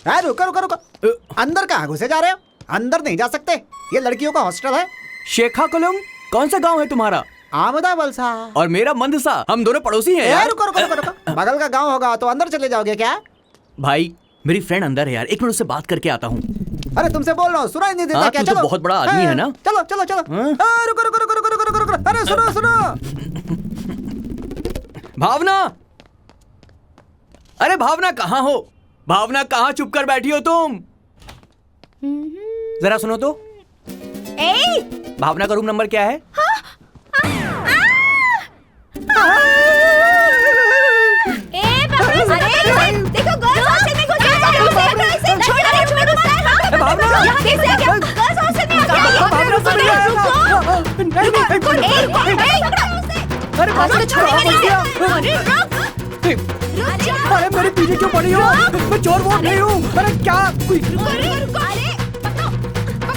रुको रुको रुको, अंदर कहाँ घुसे जा रहे हो? अंदर नहीं जा सकते, ये लड़कियों का हॉस्टल है। शेखाकुलम कौन सा गांव है तुम्हारा? आमदा वलसा। और मेरा मंदसा, हम दोनों पड़ोसी हैं यार। रुको रुको रुको रुको, बगल का गांव होगा तो अंदर चले जाओगे क्या? भाई मेरी फ्रेंड अंदर है यार, एक मिनट उससे बात करके आता हूँ। अरे तुमसे बोल रहा हूँ, सुनाई नहीं देता हाँ, क्या? तू तो चलो, बहुत बड़ा आदमी है ना। चलो चलो चलो। रुको रुको रुको रुको रुको रुको रुको, अरे सुनो सुनो। भावना, अरे भावना कहाँ हो? भावना कहाँ चुप कर बैठी हो तुम? जरा सुनो तो। भावना का रूम नंबर क्या है? देखो गर्ल्स हॉस्टल में घुस जा रहे हो। छोड़ो भावना, यहाँ कैसे आ गया? गर्ल्स हॉस्टल में आ गया। अरे भावना अरे मेरे पीछे क्यों पड़ी हो? मैं चोर वोट नहीं हूँ। अरे क्या कोई,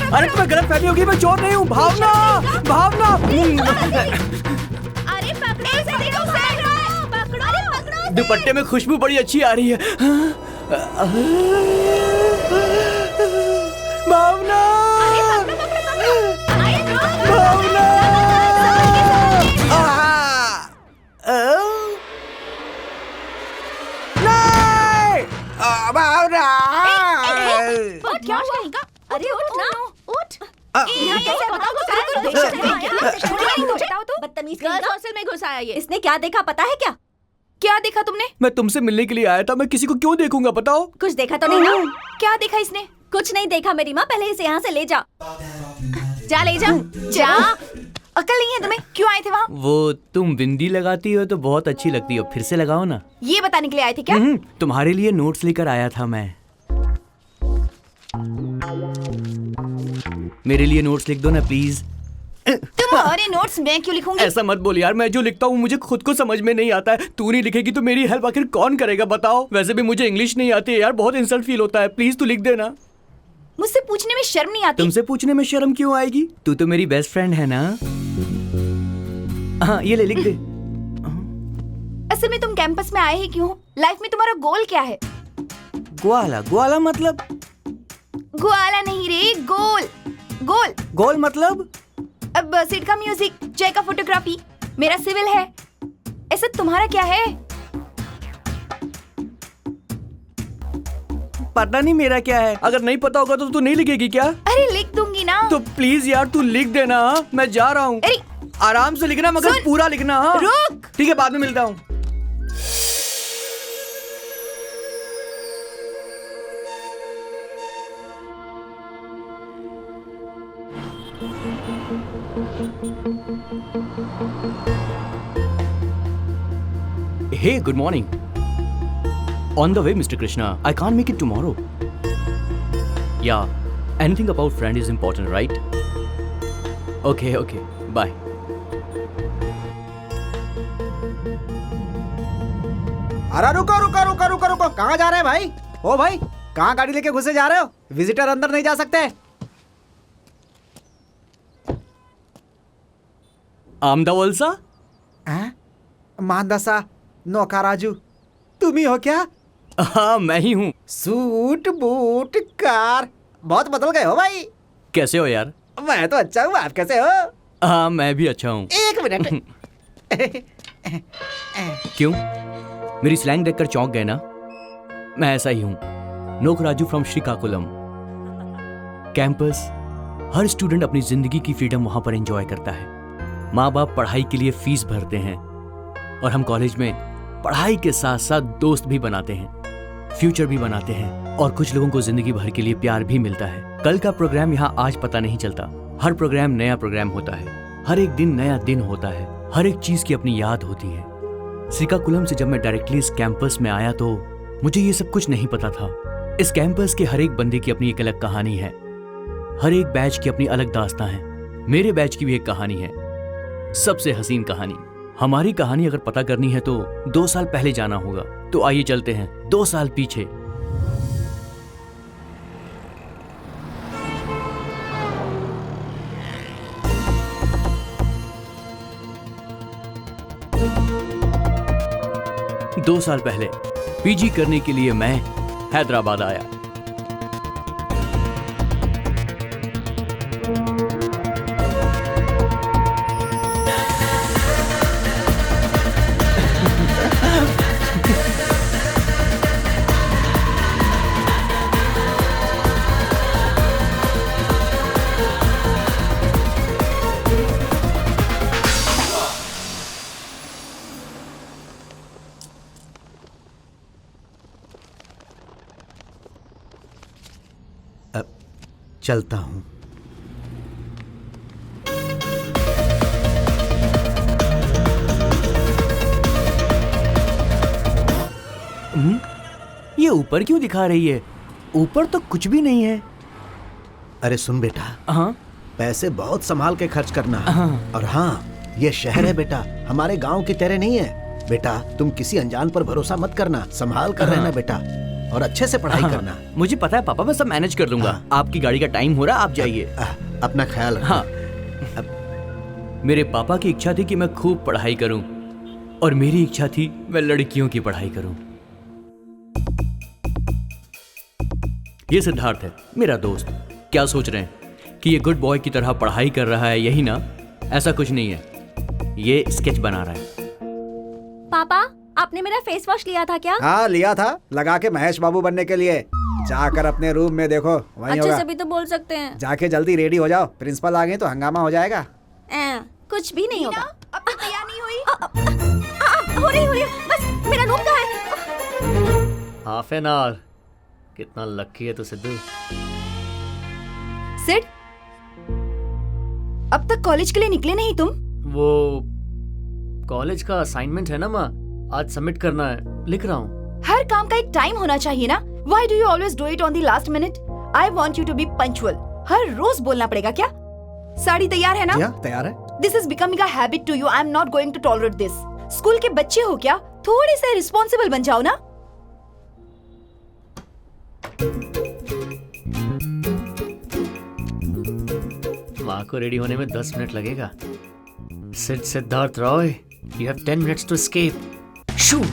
अरे तुम्हें गलत फहमी होगी, मैं चोर नहीं हूँ। भावना भावना, अरे पकड़ो उसे, देखो पकड़ो। दुपट्टे में खुशबू बड़ी अच्छी आ रही है। भावना, भावना, क्या हुआ? अरे उठ ना, उठ। यहाँ कैसे? बताओ तो। बदतमीज गर्ल्स हॉस्टल में घुस आया ये। इसने क्या देखा पता है क्या? क्या देखा तुमने? मैं तुमसे मिलने के लिए आया था, मैं किसी को क्यों देखूंगा बताओ? कुछ देखा तो नहीं ना? क्या देखा इसने? कुछ नहीं देखा मेरी माँ, पहले इसे यहाँ से ले जा। जा ले जा, जा। अकल नहीं है तुम्हें? क्यों आए थे वहाँ? वो तुम बिंदी लगाती हो तो बहुत अच्छी लगती हो, फिर से लगाओ ना। ये बताने के लिए आए थे क्या? तुम्हारे लिए नोट्स लेकर आया था मैं। मेरे लिए नोट्स लिख दो ना प्लीज। तुम्हारे नोट्स मैं क्यों लिखूंगी? ऐसा मत बोल यार, मैं जो लिखता हूँ मुझे खुद को समझ में नहीं आता है। तू नहीं लिखेगी तो मेरी हेल्प आखिर कौन करेगा बताओ? वैसे भी मुझे इंग्लिश नहीं आती है यार, बहुत इंसल्ट फील होता है। प्लीज तू लिख देना। मुझसे पूछने में शर्म नहीं आती? तुमसे पूछने में शर्म क्यों आएगी? तू तो मेरी बेस्ट फ्रेंड है ना। हाँ ये ले, लिख दे। असल में तुम कैंपस में आए ही क्यों? लाइफ में तुम्हारा गोल क्या है? ग्वाला, ग्वाला मतलब? ग्वाला नहीं रे, गोल। गोल गोल मतलब? अब सिड का म्यूजिक, जय का फोटोग्राफी, मेरा सिविल है। ऐसा तुम्हारा क्या है? पता नहीं मेरा क्या है। अगर नहीं पता होगा तो तू नहीं लिखेगी क्या? अरे लिख दूंगी ना। तो प्लीज यार तू लिख देना। मैं जा रहा हूँ। आराम से लिखना मगर पूरा लिखना। हाँ रुक। ठीक है, बाद में मिलता हूँ। Hey, good morning. On the way, Mr. Krishna. I can't make it tomorrow. Yeah, anything about friend is important, right? Okay, okay. Bye. अरे रुको रुको रुको रुको रुको, कहाँ जा रहे हैं भाई? ओ भाई, कहाँ गाड़ी लेके घुसे जा रहे हो? विजिटर अंदर नहीं जा सकते। आमदा वलसा? मानदसा, नौका राजू, तुम ही हो क्या? हाँ मैं ही हूँ। सूट बूट कार बहुत बदल गए हो भाई। कैसे हो यार? मैं तो अच्छा हूँ, आप कैसे हो? हाँ मैं भी अच्छा हूँ। एक मिनट। क्यों? मेरी स्लैंग देखकर चौंक गए ना? मैं ऐसा ही हूँ। नोक Raju from Srikakulam. Campus, her student अपनी जिंदगी की फ्रीडम वहां पर एंजॉय करता है। माँ बाप पढ़ाई के लिए फीस भरते हैं और हम कॉलेज में पढ़ाई के साथ साथ दोस्त भी बनाते हैं, फ्यूचर भी बनाते हैं और कुछ लोगों को जिंदगी भर के लिए प्यार भी मिलता है। कल का प्रोग्राम यहाँ आज पता नहीं चलता। हर प्रोग्राम नया प्रोग्राम होता है, हर एक दिन नया दिन होता है, हर एक चीज की अपनी याद होती है। श्रीकाकुलम से जब मैं डायरेक्टली इस कैंपस में आया तो मुझे ये सब कुछ नहीं पता था। इस कैंपस के हर एक बंदे की अपनी एक अलग कहानी है, हर एक बैच की अपनी अलग दास्तां है। मेरे बैच की भी एक कहानी है, सबसे हसीन कहानी। हमारी कहानी अगर पता करनी है तो 2 साल पहले जाना होगा। तो आइए चलते हैं 2 साल पीछे। दो साल पहले पीजी करने के लिए मैं हैदराबाद आया। चलता हूँ। ये ऊपर क्यों दिखा रही है? ऊपर तो कुछ भी नहीं है। अरे सुन बेटा, हाँ पैसे बहुत संभाल के खर्च करना। हाँ। और हाँ, ये शहर है बेटा, हमारे गांव की तरह नहीं है। बेटा तुम किसी अनजान पर भरोसा मत करना, संभाल कर रहना बेटा, और अच्छे से पढ़ाई करना। मुझे पता है पापा, मैं सब मैनेज कर लूंगा। आपकी गाड़ी का टाइम हो रहा, आप जाइए। अपना ख्याल रखना। हाँ, मेरे पापा की इच्छा थी कि मैं खूब पढ़ाई करूं, और मेरी इच्छा थी मैं लड़कियों की पढ़ाई करूं। ये सिद्धार्थ है, मेरा दोस्त। क्या सोच रहे हैं कि ये गुड बॉय की तरह पढ़ाई कर रहा है? यही ना? ऐसा कुछ नहीं है, ये स्केच बना रहा है। पापा, आपने मेरा फेस वॉश लिया था क्या? हाँ लिया था, लगा के महेश बाबू बनने के लिए। जाकर अपने रूम में देखो, वहीं अच्छे होगा। से भी तो बोल सकते हैं। जाके जल्दी रेडी हो जाओ, प्रिंसिपल आ गए तो हंगामा हो जाएगा। कुछ भी नहीं होगा। अब तक तैयार नहीं हुई? हो रही बस मेरा रूम कहाँ है? Half an hour. कितना लकी है तू सिद्धू। सिड, अब तक कॉलेज के लिए निकले नहीं तुम? वो कॉलेज का असाइनमेंट है ना माँ, आज सबमिट करना है, लिख रहा हूँ। हर काम का एक टाइम होना चाहिए ना। Why do you always do it on the last minute? I want you to be punctual. हर रोज बोलना पड़ेगा क्या? साड़ी तैयार है ना? या, तैयार है। This is becoming a habit to you. I am not going to tolerate this. School के बच्चे हो क्या? थोड़े से रिस्पॉन्सिबल बन जाओ ना। माँ को रेडी होने में 10 मिनट लगेगा। Siddharth Roy, you have 10 minutes to escape. Shoo!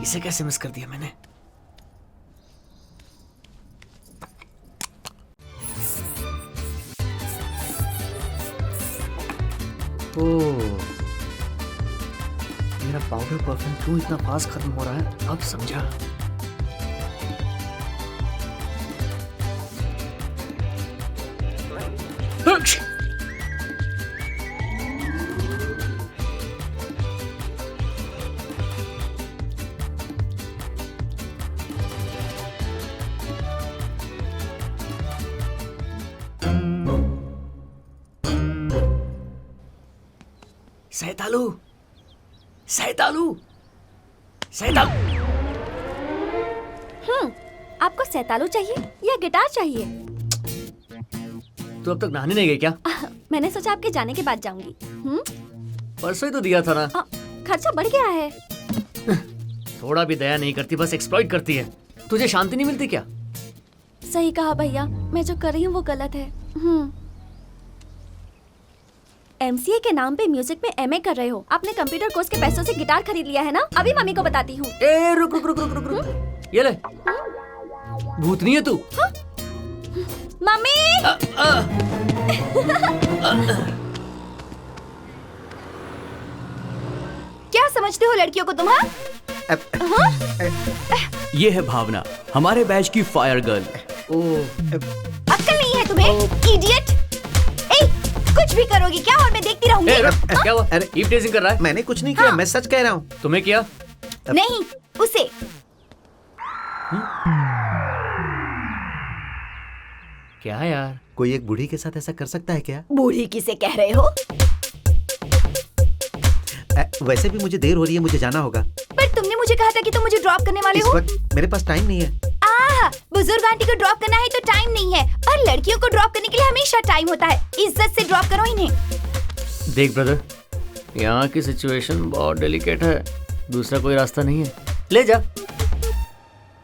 इसे कैसे मिस कर दिया मैंने? ओह, मेरा पाउडर परफ्यूम क्यों इतना फास्ट खत्म हो रहा है? अब समझा। सैतालू, सैतालू, सैतालू। आपको सैतालू चाहिए या गिटार चाहिए? तू अब तक नहाने नहीं गई क्या? मैंने सोचा आपके जाने के बाद जाऊंगी। परसों ही तो दिया था ना। खर्चा बढ़ गया है। थोड़ा भी दया नहीं करती, बस एक्सप्लॉइट करती है। तुझे शांति नहीं मिलती क्या? सही कहा भैया, मैं जो कर रही हूँ वो गलत है। MCA के नाम पे म्यूजिक में MA कर रहे हो। आपने कंप्यूटर कोर्स के पैसों से गिटार खरीद लिया है ना? अभी मम्मी को बताती हूँ। ए रुक रुक रुक रुक रुक रुक। ये ले। भूतनी है तू? मम्मी! क्या समझते हो लड़कियों को तुम? ये है भावना, हमारे बैच की फायर गर्ल। अक्ल नहीं है तुम्हें, इडियट! कुछ भी करोगी क्या और मैं देखती रहूंगी? क्या हुआ? अरे ईव टेजिंग कर रहा है? मैंने कुछ नहीं किया, मैं सच कह रहा हूँ। तुम्हें किया? नहीं, उसे। क्या यार? कोई एक बूढ़ी के साथ ऐसा कर सकता है क्या? बूढ़ी किसे कह रहे हो? वैसे भी मुझे देर हो रही है, मुझे जाना होगा। पर तुमने मुझे कहा था कि तुम मुझे ड्रॉप करने वाले इस हो। वक्त मेरे पास टाइम नहीं है। बुजुर्ग आंटी को ड्रॉप करना है तो टाइम नहीं है, और लड़कियों को ड्रॉप करने के लिए हमेशा टाइम होता है। इज्जत से ड्रॉप करो इन्हें। देख ब्रदर, यहाँ की सिचुएशन बहुत डेलिकेट है, दूसरा कोई रास्ता नहीं है। ले जा।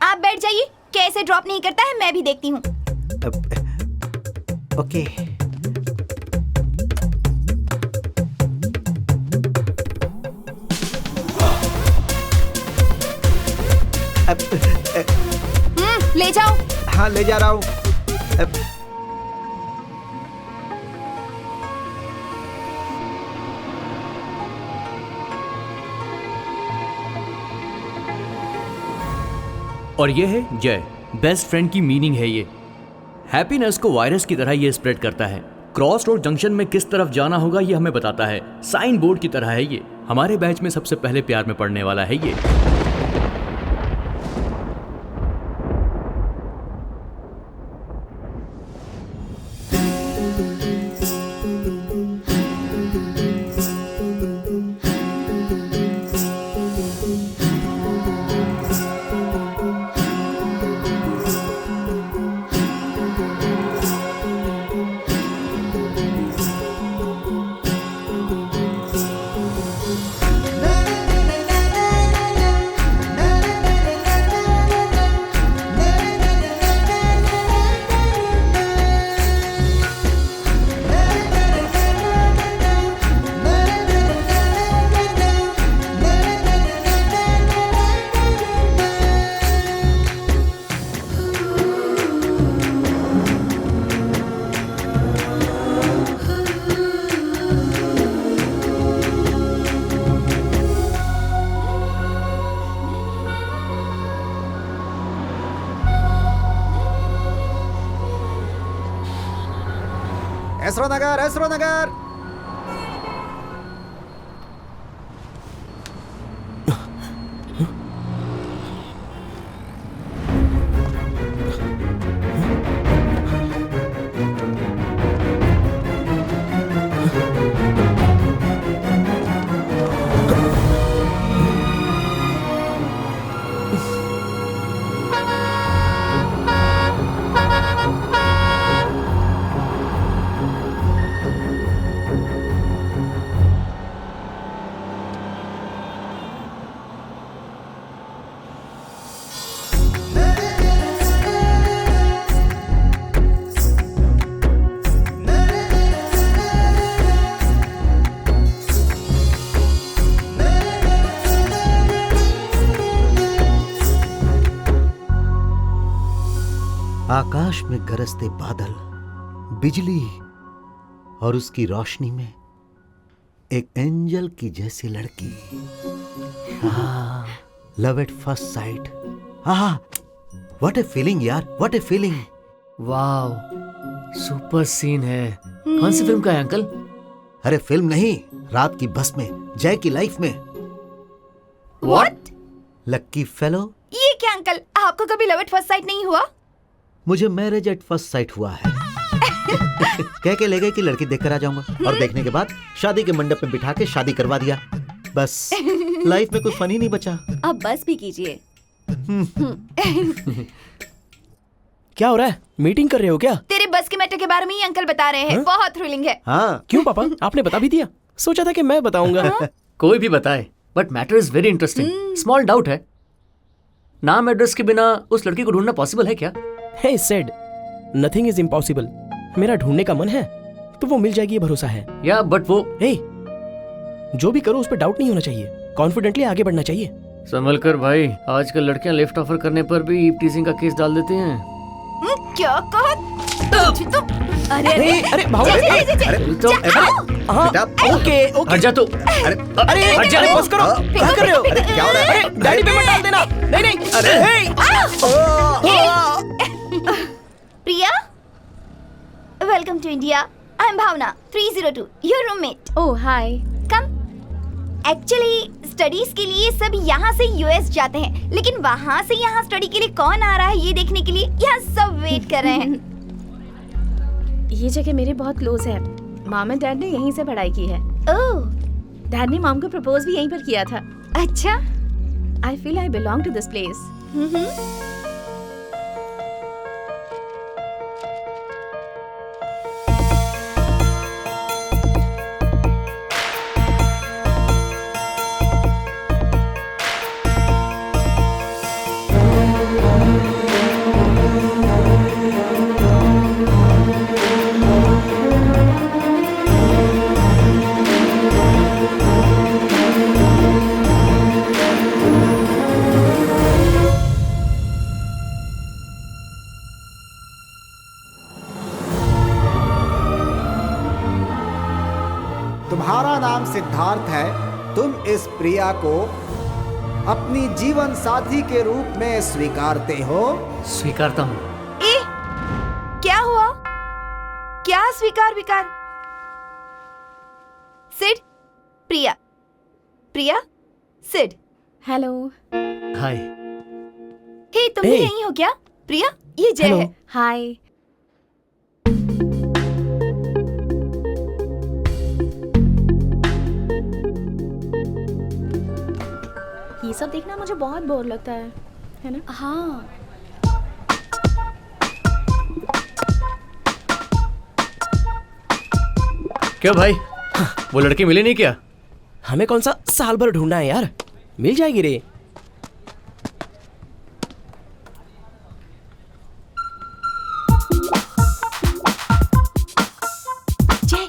आप बैठ जाइए, कैसे ड्रॉप नहीं करता है मैं भी देखती हूँ। ओके। ले जाओ। हाँ ले जा रहा हूँ। और ये है जय। बेस्ट फ्रेंड की मीनिंग है ये। हैप्पीनेस को वायरस की तरह ये स्प्रेड करता है। क्रॉस रोड जंक्शन में किस तरफ जाना होगा ये हमें बताता है। साइन बोर्ड की तरह है ये। हमारे बैच में सबसे पहले प्यार में पड़ने वाला है ये। एसरो नगर, एसरो नगर। आकाश में गरजते बादल, बिजली और उसकी रोशनी में एक एंजल की जैसी लड़की। Love at first sight. What a feeling यार, what a feeling. Wow, super scene है। कौन सी फिल्म का है अंकल? अरे फिल्म नहीं, रात की बस में जय की लाइफ में। व्हाट? Lucky fellow. ये क्या अंकल, आपको कभी लव एट फर्स्ट साइट नहीं हुआ? मुझे मैरिज एट फर्स्ट साइट हुआ है। कह के ले गए कि लड़की देखकर आ जाऊंगा और देखने के बाद शादी के मंडप में बिठा के शादी करवा दिया। बस लाइफ में कुछ फनी नहीं बचा। अब बस भी कीजिए। क्या हो रहा है? मीटिंग कर रहे हो क्या? तेरे बस के मैटर के बारे में ही अंकल बता रहे हैं। बहुत थ्रिलिंग है। हाँ क्यों पापा, आपने बता भी दिया? सोचा था कि मैं बताऊंगा। कोई भी बताए, but matter is very interesting. Small doubt है, नाम एड्रेस के बिना उस लड़की को ढूंढना पॉसिबल है क्या? हे सेड, नथिंग इज इम्पॉसिबल। मेरा ढूंढने का मन है तो वो मिल जाएगी, ये भरोसा है। या बट वो हे, जो भी करो उस पर डाउट नहीं होना चाहिए। कॉन्फिडेंटली आगे बढ़ना चाहिए। संभल कर भाई, आजकल लड़कियां लिफ्ट ऑफर करने पर भी ईव टीजिंग का केस डाल देते हैं। क्या कहा? अरे अरे भाव, तो ओके ओके। हट जा तू। अरे हट जा। बस करो, क्या कर रहे हो? अरे क्या हो रहा है? अरे गाड़ी पे मत डाल देना। नहीं नहीं। अरे Priya, welcome to India. I am Bhavna 302, your roommate. Oh hi, come. Actually studies के लिए सब यहाँ से यूएस जाते हैं, लेकिन वहाँ से यहाँ स्टडी के लिए कौन आ रहा है ये देखने के लिए यहाँ सब वेट कर रहे हैं। ये जगह मेरे बहुत क्लोज है। मॉम एंड डैड ने यहीं से पढ़ाई की है। ओह डैड ने मॉम को प्रपोज भी यहीं पर किया था। अच्छा। I feel I belong to this place. तुम्हारा नाम सिद्धार्थ है। तुम इस प्रिया को अपनी जीवन साथी के रूप में स्वीकारते हो? स्वीकारता हूँ। ए, क्या हुआ? क्या स्वीकार विकार? सिड, प्रिया, प्रिया, सिड। हेलो। हाय। हे, तुम भी Hey. यहीं हो क्या? प्रिया, ये जय Hello. है। हाय। ये सब देखना मुझे बहुत बोर लगता है ना? हाँ, क्यों भाई, वो लड़की मिली नहीं क्या? हमें कौन सा साल भर ढूंढना है यार, मिल जाएगी रे। जय,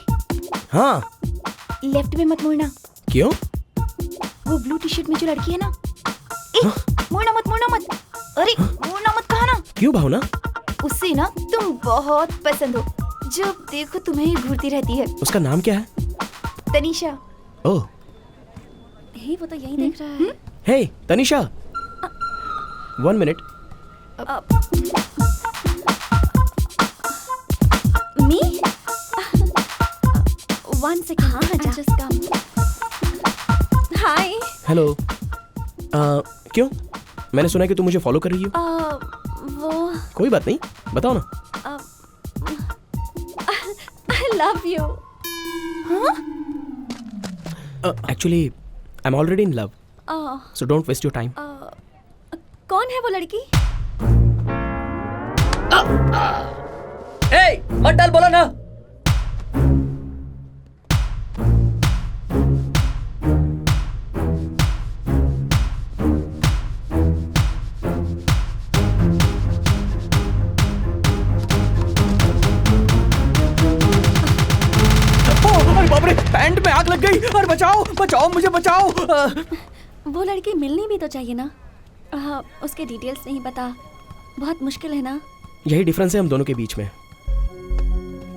हाँ, लेफ्ट में मत मुड़ना। क्यों? वो ब्लू टी शर्ट में जो लड़की है ना, ए, मुड़ना मत, मुड़ना मत। अरे, मुड़ना मत कहा ना। क्यों भावना? उससे ना तुम बहुत पसंद हो, जब देखो तुम्हें ही घूरती रहती है। उसका नाम क्या है? तनीषा। ओह, हे, वो तो यही देख रहा है। हे तनिषा, 1 मिनट। मी? 1 second. हाँ, just come. Hi. हेलो। क्यों? मैंने सुना कि तुम मुझे फॉलो कर रही हो। वो कोई बात नहीं, बताओ ना। I love you. Actually I am already in love, so don't waste your time. कौन है वो लड़की? ए, मत डाल बोला ना। अरे बाप रे, पैंट में आग लग गई। अरे बचाओ, बचाओ, मुझे बचाओ। वो लड़की मिलनी भी तो चाहिए ना। उसके डिटेल्स नहीं पता, बहुत मुश्किल है ना। यही डिफरेंस है हम दोनों के बीच में।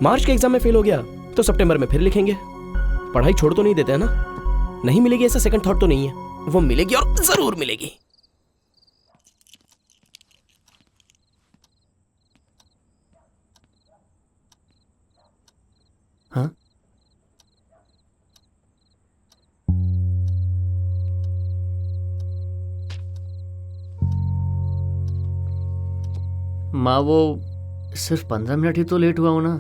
मार्च के एग्जाम में फेल हो गया तो सितंबर में फिर लिखेंगे। पढ़ाई छोड़ तो नहीं देते है ना। नहीं मिलेगी ऐसा सेकंड थॉट तो नहीं है, वो मिलेगी और जरूर मिलेगी। हाँ, माँ वो सिर्फ 15 मिनट ही तो लेट हुआ हूं ना।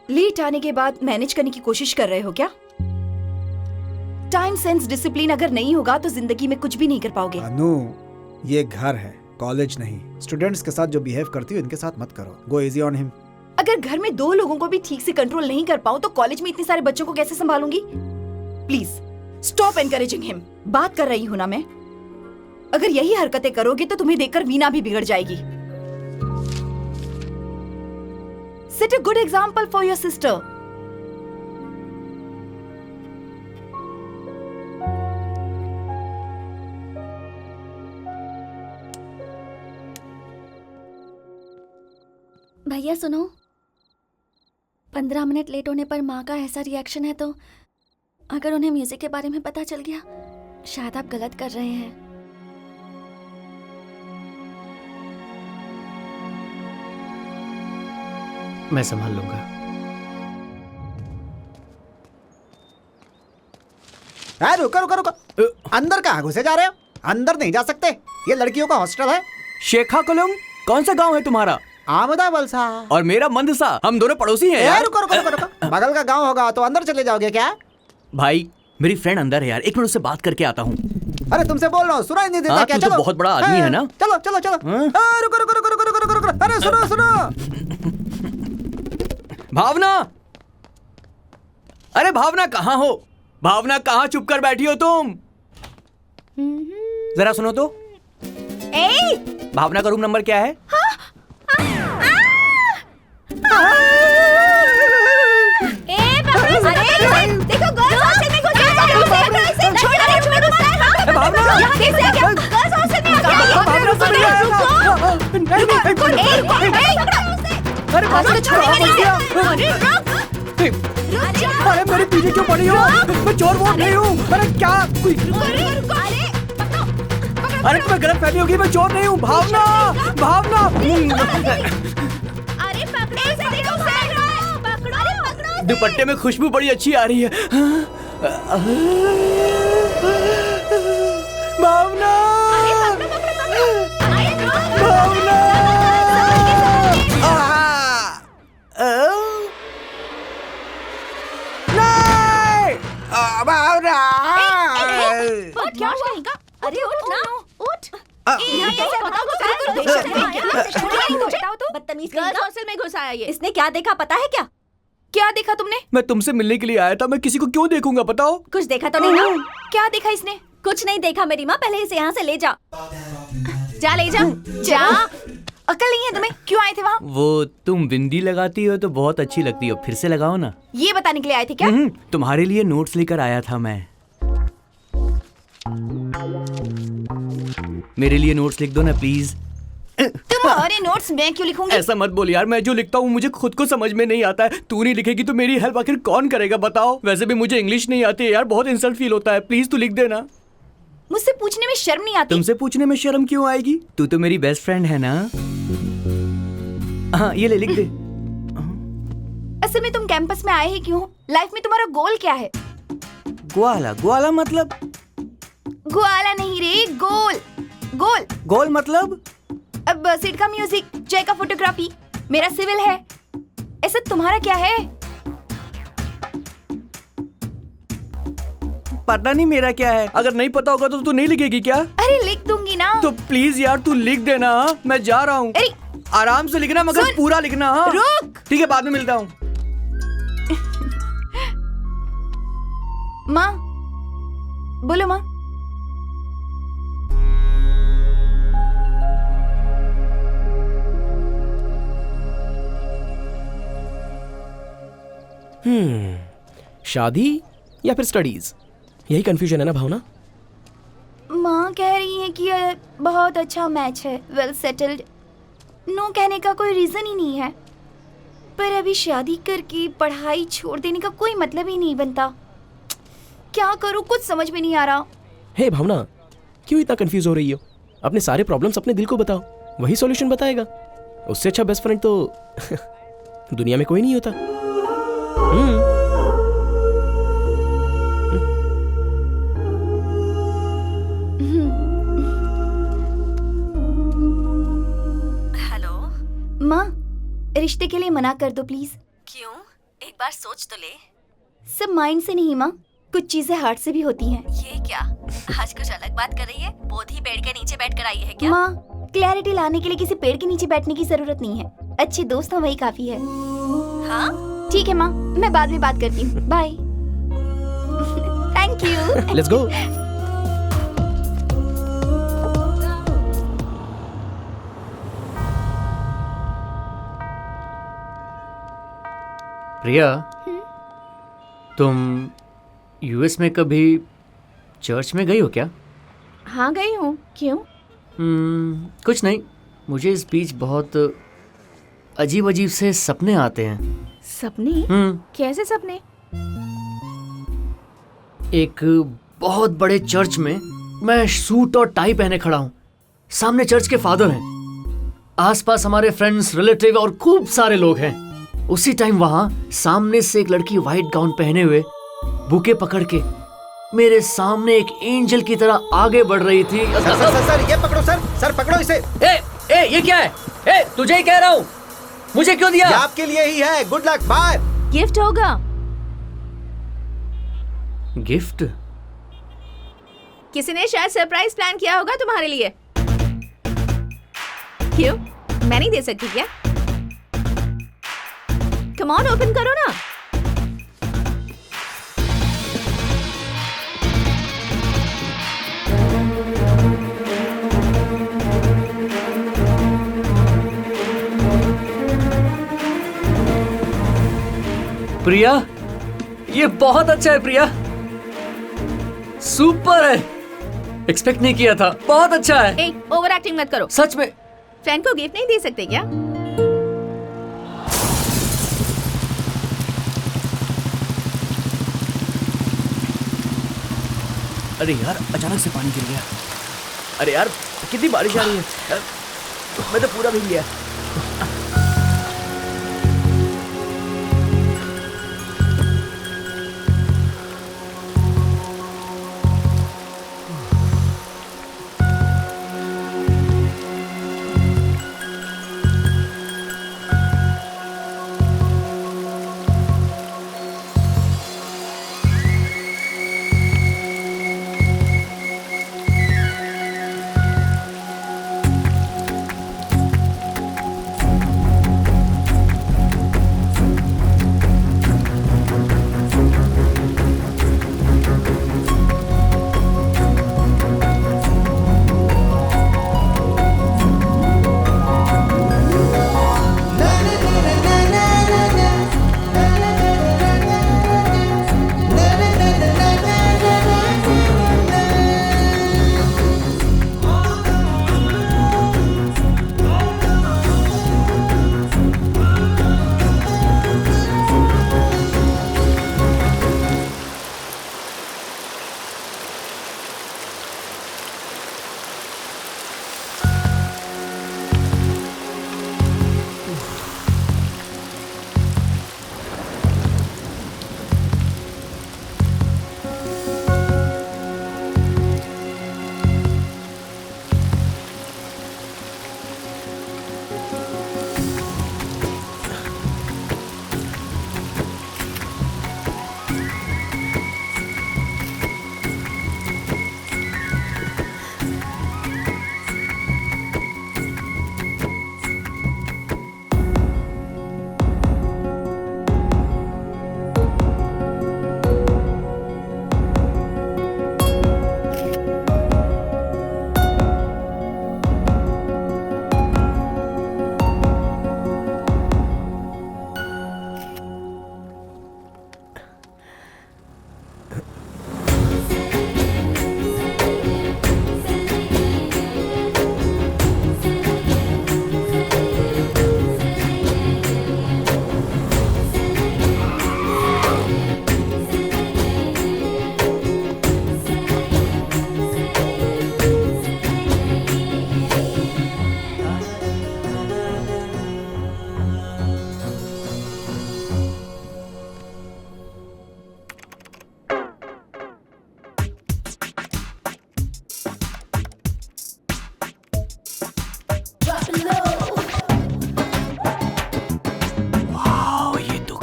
लेट आने के बाद मैनेज करने की कोशिश कर रहे हो क्या? टाइम सेंस डिसिप्लिन अगर नहीं होगा तो जिंदगी में कुछ भी नहीं कर पाओगे। अनु, ये घर है, कॉलेज नहीं। स्टूडेंट्स के साथ जो बिहेव करती हो इनके साथ मत करो। गो इजी ऑन हिम। अगर घर में 2 लोगों को भी ठीक से कंट्रोल नहीं कर पाऊं तो कॉलेज में इतने सारे बच्चों को कैसे संभालूंगी? Please stop encouraging him. बात कर रही हूं ना मैं। अगर यही हरकतें करोगे तो तुम्हें देखकर वीना भी बिगड़ जाएगी। Set a good example for your sister. भैया सुनो, 15 मिनट लेट होने पर माँ का ऐसा रिएक्शन है तो अगर उन्हें म्यूजिक के बारे में पता चल गया, शायद आप गलत कर रहे हैं। मैं संभाल लूंगा। रुको रुको रुको, अंदर कहाँ घुसे जा रहे हो? अंदर नहीं जा सकते, ये लड़कियों का हॉस्टल है। शेखाकुलम कौन सा गांव है तुम्हारा? आमदा वलसा। और मेरा मंदसा। हम दोनों पड़ोसी हैं यार। रुको रुको रुको रुको, बगल का गांव होगा तो अंदर चले जाओगे क्या? भाई मेरी फ्रेंड अंदर है यार, 1 मिनट उससे बात करके आता हूँ। अरे तुमसे बोल रहा हूँ, सुनाई नहीं देता हाँ, क्या? तू तो चलो, बहुत बड़ा आदमी है ना। चलो चलो चलो। रुको रुको रुको रुको रुको रुको रुको, अरे सुनो सुनो। भावना, अरे भावना कहाँ हो? भावना कहाँ चुप कर बैठी हो तुम? जरा सुनो तो। भावना का रूम नंबर क्या है? देखो गर्ल्स हॉस्टल में घुस गए। अरे मेरी पीछे क्यों पड़ी हो? मैं चोर वोट नहीं हूँ। अरे क्या कोई अरे तुम्हें गलत फहमी होगी, मैं चोर नहीं हूँ। भावना भावना अरे पकड़ो इसे, देखो पकड़ो। दुपट्टे में खुशबू बड़ी अच्छी आ रही है। भावना भावना क्या हुआ? अरे उठ ना, उठ। यहाँ कैसे बताओ तो। बदतमीज गर्ल्स हॉस्टल में घुस आया ये। इसने क्या देखा पता है क्या? क्या देखा तुमने? मैं तुमसे मिलने के लिए आया था, मैं किसी को क्यों देखूंगा बताओ? कुछ देखा तो नहीं ना? क्या देखा इसने? कुछ नहीं देखा मेरी माँ, पहले इसे यहाँ से ले जा। जा ले जा। जा, अकल नहीं है तुम्हें? क्यों आए थे वहाँ? वो तुम बिंदी लगाती हो तो बहुत अच्छी लगती हो, फिर से लगाओ ना। ये बताने के लिए आए थे क्या? तुम्हारे लिए नोट्स लेकर आया था मैं। मेरे लिए नोट्स लिख दो ना प्लीज। तुम्हारे नोट्स मैं क्यों लिखूंगी? ऐसा मत बोल यार, मैं जो लिखता हूँ मुझे खुद को समझ में नहीं आता है। तू नहीं लिखेगी तो मेरी हेल्प आखिर कौन करेगा बताओ? वैसे भी मुझे इंग्लिश नहीं आती है यार, बहुत इंसल्ट फील होता है। प्लीज तू लिख देना। मुझसे पूछने में शर्म नहीं आती? तुमसे पूछने में शर्म क्यों आएगी? तू तो मेरी बेस्ट फ्रेंड है ना। हाँ ये ले, लिख दे। असल में तुम कैंपस में आए ही क्यों? लाइफ में तुम्हारा गोल क्या है? ग्वाला ग्वाला मतलब? ग्वाला नहीं रे, गोल। गोल गोल मतलब? अब सिड का म्यूजिक, जय का फोटोग्राफी, मेरा सिविल है। ऐसा तुम्हारा क्या है? पता नहीं मेरा क्या है। अगर नहीं पता होगा तो तू नहीं लिखेगी क्या? अरे लिख दूंगी ना। तो प्लीज यार तू लिख देना। मैं जा रहा हूँ। अरे आराम से लिखना मगर सुन, पूरा लिखना। हाँ रुक। ठीक है, बाद में मिलता हूँ। माँ बोलो माँ। शादी या फिर स्टडीज, यही कंफ्यूजन है ना भावना? माँ कह रही है कि ये बहुत अच्छा मैच है, वेल सेटल्ड। नो कहने का कोई रीजन ही नहीं है, पर अभी शादी करके पढ़ाई छोड़ देने का कोई मतलब ही नहीं बनता। क्या करूँ कुछ समझ में नहीं आ रहा। हे भावना, क्यों इतना कंफ्यूज हो रही हो? अपने सारे प्रॉब्लम्स अपने दिल को बताओ, वही सॉल्यूशन बताएगा। उससे अच्छा बेस्ट फ्रेंड तो दुनिया में कोई नहीं होता। हेलो माँ रिश्ते के लिए मना कर दो प्लीज। क्यों? एक बार सोच तो ले। सब माइंड से नहीं माँ, कुछ चीजें हार्ट से भी होती हैं। ये क्या आज कुछ अलग बात कर रही है? बोधी पेड़ के नीचे बैठ कर आई है क्या? माँ क्लैरिटी लाने के लिए किसी पेड़ के नीचे बैठने की जरूरत नहीं है, अच्छे दोस्त हो वही काफी है। हाँ ठीक है माँ, मैं बाद में बात करती हूँ, bye. Thank you. Let's go. Priya, तुम यूएस में कभी चर्च में गई हो क्या? हाँ गई हूँ। क्यों? कुछ नहीं, मुझे इस बीच बहुत अजीब अजीब से सपने आते हैं। सपने? कैसे सपने? एक बहुत बड़े चर्च में मैं सूट और टाई पहने खड़ा हूँ। सामने चर्च के फादर हैं, आसपास हमारे फ्रेंड्स, रिलेटिव और खूब सारे लोग हैं। उसी टाइम वहां सामने से एक लड़की व्हाइट गाउन पहने हुए बुके पकड़ के मेरे सामने एक एंजल की तरह आगे बढ़ रही थी। सर ये पकड़ो सर पकड़ो इसे। ए ये क्या है? ए तुझे ही कह रहा हूँ, मुझे क्यों दिया? ये आपके लिए ही है, गुड लक, बाय। गिफ्ट होगा। गिफ्ट? किसी ने शायद सरप्राइज प्लान किया होगा तुम्हारे लिए। क्यों? मैं नहीं दे सकती क्या? कम ऑन, ओपन करो ना। प्रिया, ये बहुत अच्छा है प्रिया, सुपर है। एक्सपेक्ट नहीं किया था, बहुत अच्छा है। ए, ओवर एक्टिंग मत करो। सच में। फ्रेंड को गिफ्ट नहीं दे सकते क्या? अरे यार अचानक से पानी गिर गया। अरे यार कितनी बारिश आ रही है, मैं तो पूरा भीग गया।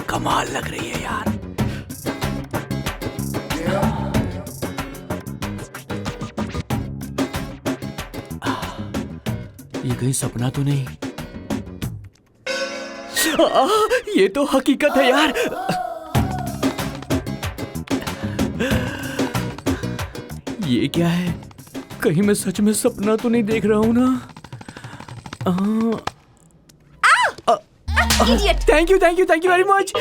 कमाल लग रही है यार। ये कहीं सपना तो नहीं? ये तो हकीकत है यार। ये क्या है? कहीं मैं सच में सपना तो नहीं देख रहा हूं ना? Thank you very much.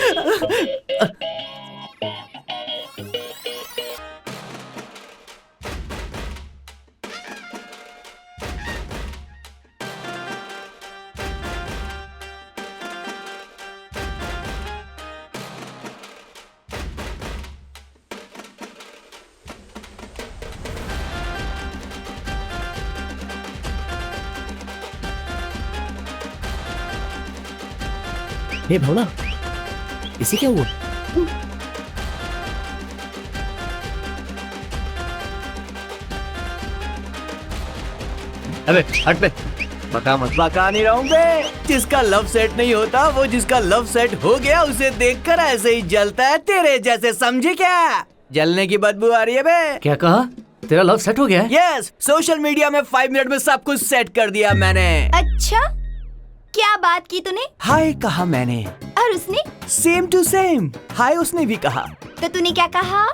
Hey Bhavna, इसे क्या हुआ? अबे हट पे, बका मत। बका नहीं रहूं बे। जिसका लव सेट नहीं होता वो जिसका लव सेट हो गया उसे देखकर ऐसे ही जलता है तेरे जैसे, समझे क्या? जलने की बदबू आ रही है बे। क्या कहा? तेरा लव सेट हो गया है? यस, सोशल मीडिया में 5 मिनट में सब कुछ सेट कर दिया मैंने। अच्छा, क्या बात की तूने? हाय कहा मैंने। और उसने? सेम टू सेम, हाय उसने भी कहा। तो तूने क्या कहा?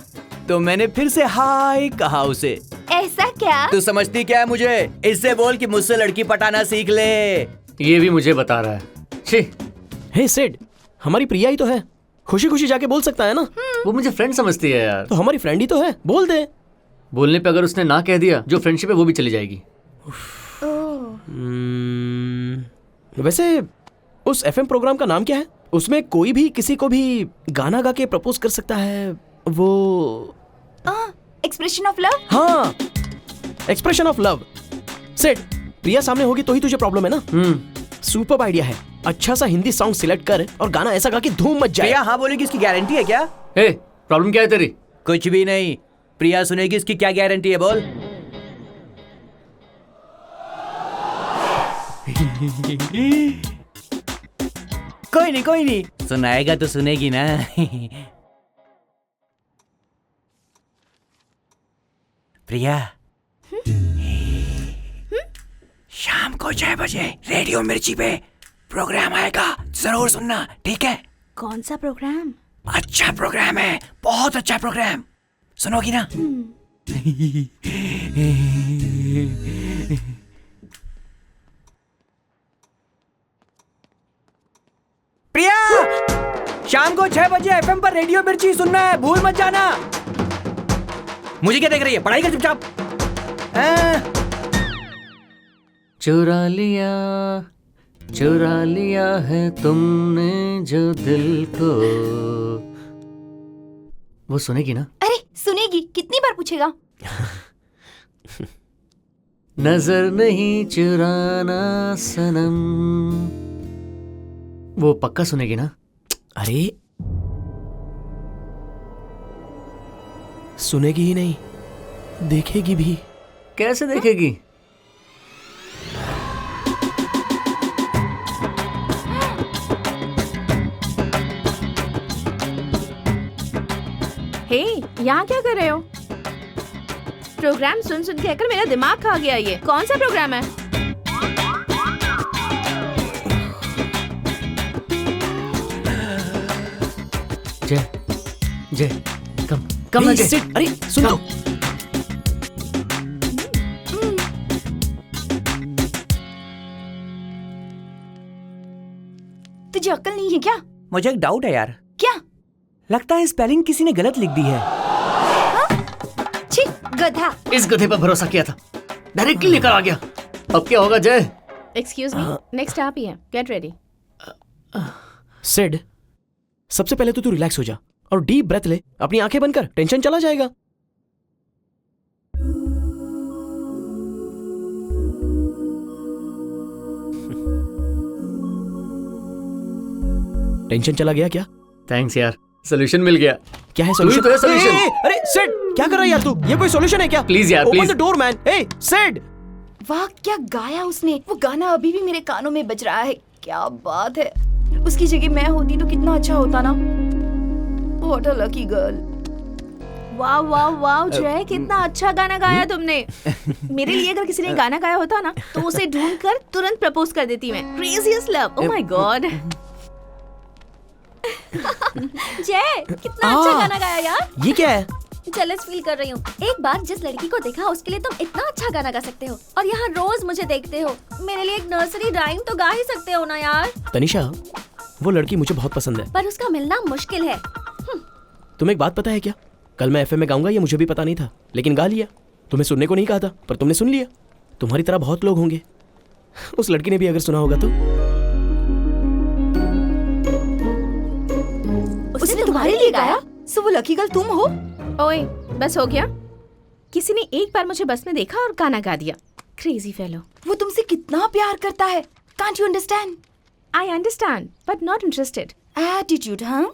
तो मैंने फिर से हाय कहा उसे। ऐसा क्या? तू समझती क्या है मुझे? इससे बोल कि मुझसे लड़की पटाना सीख ले। ये भी मुझे बता रहा है। छी। हे सेड, हमारी प्रिया ही तो है, खुशी खुशी जाके बोल सकता है ना। वो मुझे फ्रेंड समझती है यार। तो हमारी फ्रेंड ही तो है, बोल दे। बोलने पे अगर उसने ना कह दिया, जो फ्रेंडशिप है वो भी चली जाएगी। वैसे उस एफएम प्रोग्राम का नाम क्या है? उसमें कोई भी किसी को भी गाना गा के प्रपोज कर सकता है। वो एक्सप्रेशन ऑफ लव। हाँ, एक्सप्रेशन ऑफ लव। सिड, प्रिया सामने होगी तो ही तुझे प्रॉब्लम है ना? सुपर आइडिया है। अच्छा सा हिंदी सॉन्ग सिलेक्ट कर और गाना ऐसा गा कि धूम मच जाए। प्रिया हाँ बोलेगी, इसकी गारंटी है क्या? हे, प्रॉब्लम क्या है तेरी? कुछ भी नहीं। प्रिया सुनेगी, इसकी क्या गारंटी है बोल? कोई नहीं, सुनाएगा तो सुनेगी ना। प्रिया, शाम को 6 बजे रेडियो मिर्ची पे प्रोग्राम आएगा, जरूर सुनना, ठीक है? कौन सा प्रोग्राम? अच्छा प्रोग्राम है, बहुत अच्छा प्रोग्राम। सुनोगी ना? प्रिया, शाम को 6 बजे एफएम पर रेडियो मिर्ची सुनना है, भूल मत जाना। मुझे क्या देख रही है? पढ़ाई कर चुपचाप। चुरा लिया है तुमने जो दिल को। वो सुनेगी ना? अरे सुनेगी, कितनी बार पूछेगा? नजर नहीं चुराना सनम, वो पक्का सुनेगी ना? अरे सुनेगी ही नहीं, देखेगी भी। कैसे देखेगी? हे, यहाँ क्या कर रहे हो? प्रोग्राम सुन सुन के आकर मेरा दिमाग खा गया। ये कौन सा प्रोग्राम है? जय कम ना जय। अरे सुन तो। तुझे अक्ल नहीं है क्या? मुझे एक डाउट है यार। क्या? लगता है स्पेलिंग किसी ने गलत लिख दी है। छी, गधा। इस गधे पर भरोसा किया था, डायरेक्टली लेकर आ गया। अब क्या होगा जय? एक्सक्यूज मी, नेक्स्ट आप ही हैं। Get ready. सिड, सबसे पहले तो तू रिलैक्स हो जा और डीप ब्रेथ ले, अपनी आंखें बंद कर, टेंशन चला जाएगा। टेंशन चला गया क्या? थैंक्स यार, सोल्यूशन मिल गया। क्या है तू ही सॉल्यूशन? तो है solution। अरे सिड, क्या कर रहा है यार तू? ये कोई सॉल्यूशन है क्या? प्लीज यार, open please. The door man. ए सिड, वाह क्या गाया उसने। वो गाना अभी भी मेरे कानों में बज रहा है। क्या बात है। उसकी जगह मैं होती तो कितना अच्छा होता ना। What a lucky girl। वाह वाह वाह जय, कितना अच्छा गाना गाया तुमने। मेरे लिए अगर किसी ने गाना गाया होता ना तो उसे ढूंढकर तुरंत प्रपोज कर देती मैं। Craziest love, oh my god। जय, कितना अच्छा गाना गाया यार। ये क्या है? जेलस फील कर रही हूँ। एक बार जिस लड़की को देखा उसके लिए तुम इतना अच्छा गाना गा सकते हो और यहाँ रोज मुझे देखते हो। मेरे लिए एक नर्सरी राइम तो गा ही सकते हो ना यार। तनिषा, वो लड़की मुझे बहुत पसंद है, पर उसका मिलना मुश्किल है। तुम्हें एक बात पता है क्या? कल मैं एफएम में गाऊंगा ये मुझे भी पता नहीं था, लेकिन गा लिया। तुम्हें सुनने को नहीं कहा था पर तुमने सुन लिया। तुम्हारी तरह बहुत लोग होंगे, उस लड़की ने भी अगर सुना होगा तो। उसने तुम्हारे लिए गाया? सो वो लकी गर्ल तुम हो? ओए, बस हो गया। किसी ने एक बार मुझे बस में देखा और गाना गा दिया। Crazy fellow. वो तुमसे कितना प्यार करता है। Can't you understand? I understand, but not interested. Attitude, हाँ?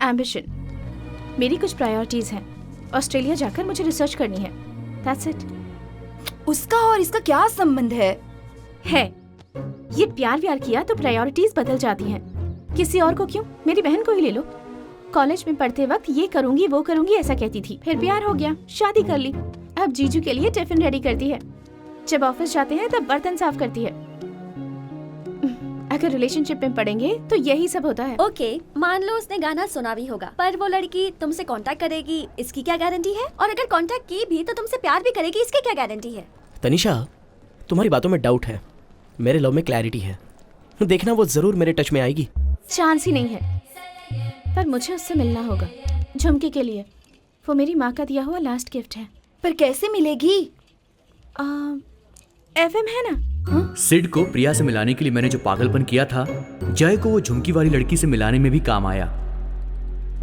Ambition. मेरी कुछ प्रायोरिटीज हैं। ऑस्ट्रेलिया जाकर मुझे रिसर्च करनी है। That's it. उसका और इसका क्या संबंध है? है। ये प्यार किया तो प्रायोरिटीज बदल जाती हैं। किसी और को क्यों? मेरी बहन को ही ले लो। कॉलेज में पढ़ते वक्त ये करूंगी वो करूंगी ऐसा कहती थी, फिर प्यार हो गया, शादी कर ली। अब जीजू के लिए टिफिन रेडी करती है, जब ऑफिस जाते हैं तब बर्तन साफ करती है। अगर रिलेशनशिप में पड़ेंगे तो यही सब होता है। ओके, मान लो उसने गाना सुना भी होगा, पर वो लड़की तुमसे कांटेक्ट करेगी, इसकी क्या गारंटी है? और अगर कांटेक्ट की भी तो तुमसे प्यार भी करेगी, इसकी क्या गारंटी है? तनिषा, तुम्हारी बातों में डाउट है, मेरे लव में क्लैरिटी है। देखना वो जरूर मेरे टच में आएगी। चांस ही नहीं है, पर मुझे उससे मिलना होगा झुमके के लिए। वो मेरी माँ का दिया हुआ लास्ट गिफ्ट है। पर कैसे मिलेगी? एफएम है ना? सिड को प्रिया से मिलाने के लिए मैंने जो पागलपन किया था, जय को वो झुमकी वाली लड़की से मिलाने में भी काम आया।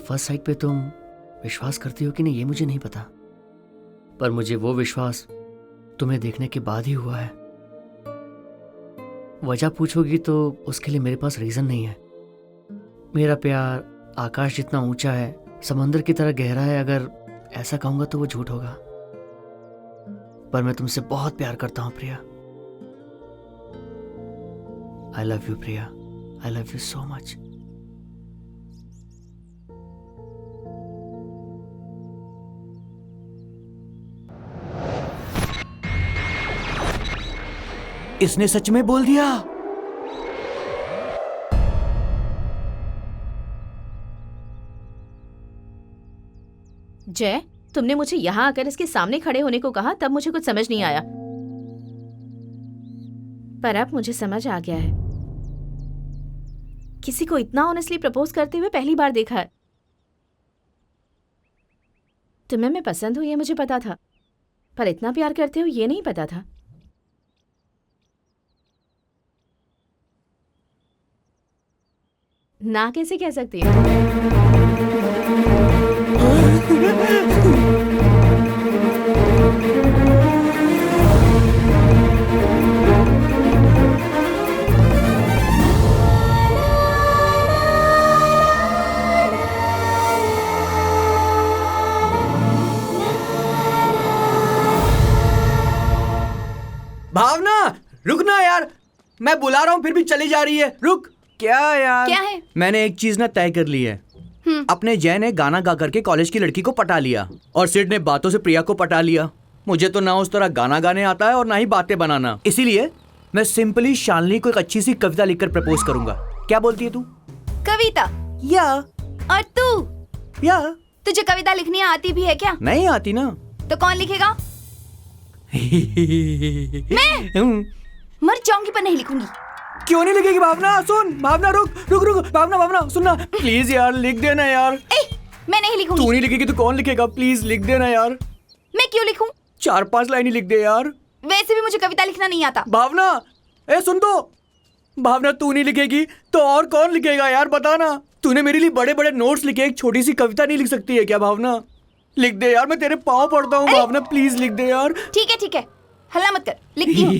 एट फर्स्ट साइट पे तुम विश्वास करती हो कि नहीं ये मुझे नहीं पता, पर मुझे वो विश्वास तुम्हें देखने के बाद ही हुआ है। वजह पूछोगी तो उसके लिए मेरे पास रीजन नहीं है। मेरा प्यार आकाश जितना ऊंचा है, समंदर की तरह गहरा है। अगर ऐसा कहूंगा तो वो झूठ होगा, पर मैं तुमसे बहुत प्यार करता हूं Priya. I love you Priya, I love you so much. इसने सच में बोल दिया। जय, तुमने मुझे यहाँ आकर इसके सामने खड़े होने को कहा, तब मुझे कुछ समझ नहीं आया, पर अब मुझे समझ आ गया है। किसी को इतना ऑनेस्टली प्रपोज करते हुए पहली बार देखा है। तुम्हें मैं पसंद हूं ये मुझे पता था, पर इतना प्यार करते हो ये नहीं पता था। ना कैसे कह सकती हो? भावना रुक ना यार, मैं बुला रहा हूँ फिर भी चली जा रही है। रुक। क्या यार? क्या है? मैंने एक चीज ना तय कर ली है। अपने जय ने गाना गा करके कॉलेज की लड़की को पटा लिया और सिड ने बातों से प्रिया को पटा लिया। मुझे तो ना उस तरह गाना गाने आता है और ना ही बातें बनाना, इसीलिए मैं सिंपली शालिनी को एक अच्छी सी कविता लिखकर प्रपोज करूंगा। क्या बोलती है तू? कविता? या और तू? या तुझे कविता लिखनी आती भी है क्या? नहीं आती ना। तो कौन लिखेगा? मैं मर जाऊंगी पर नहीं लिखूंगी। क्यों नहीं लिखेगी भावना? सुन भावना, रुक रुक रुक। भावना भावना सुनना प्लीज यार, लिख देना यार। मैं नहीं लिखूंगी। तू नहीं लिखेगी तो कौन लिखेगा? प्लीज लिख देना यार। मैं क्यों लिखूं? 4-5 लाइन ही लिख दे यार। वैसे भी मुझे कविता लिखना नहीं आता। भावना सुन तो। भावना तू नहीं लिखेगी तो और कौन लिखेगा यार, बता ना। तूने मेरे लिए बड़े बड़े नोट्स लिखे, एक छोटी सी कविता नहीं लिख सकती है क्या भावना? लिख दे यार, मैं तेरे पाँव पड़ता हूँ भावना, प्लीज लिख दे यार। ठीक है, हल्ला मत कर, लिखती हूँ।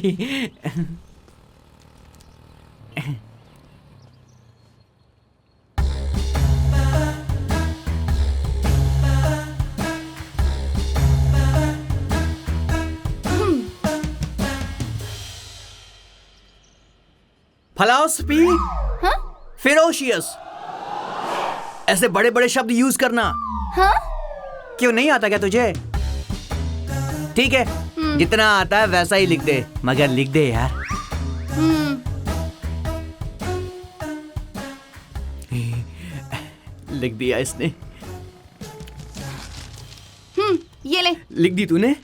फिलॉसफी, हाँ? फेरोशियस, ऐसे बड़े बड़े शब्द यूज करना। हाँ? क्यों नहीं आता क्या तुझे? ठीक है, जितना आता है वैसा ही लिख दे, मगर लिख दे यार। लिख दिया इसने। ये ले। लिख दी तूने?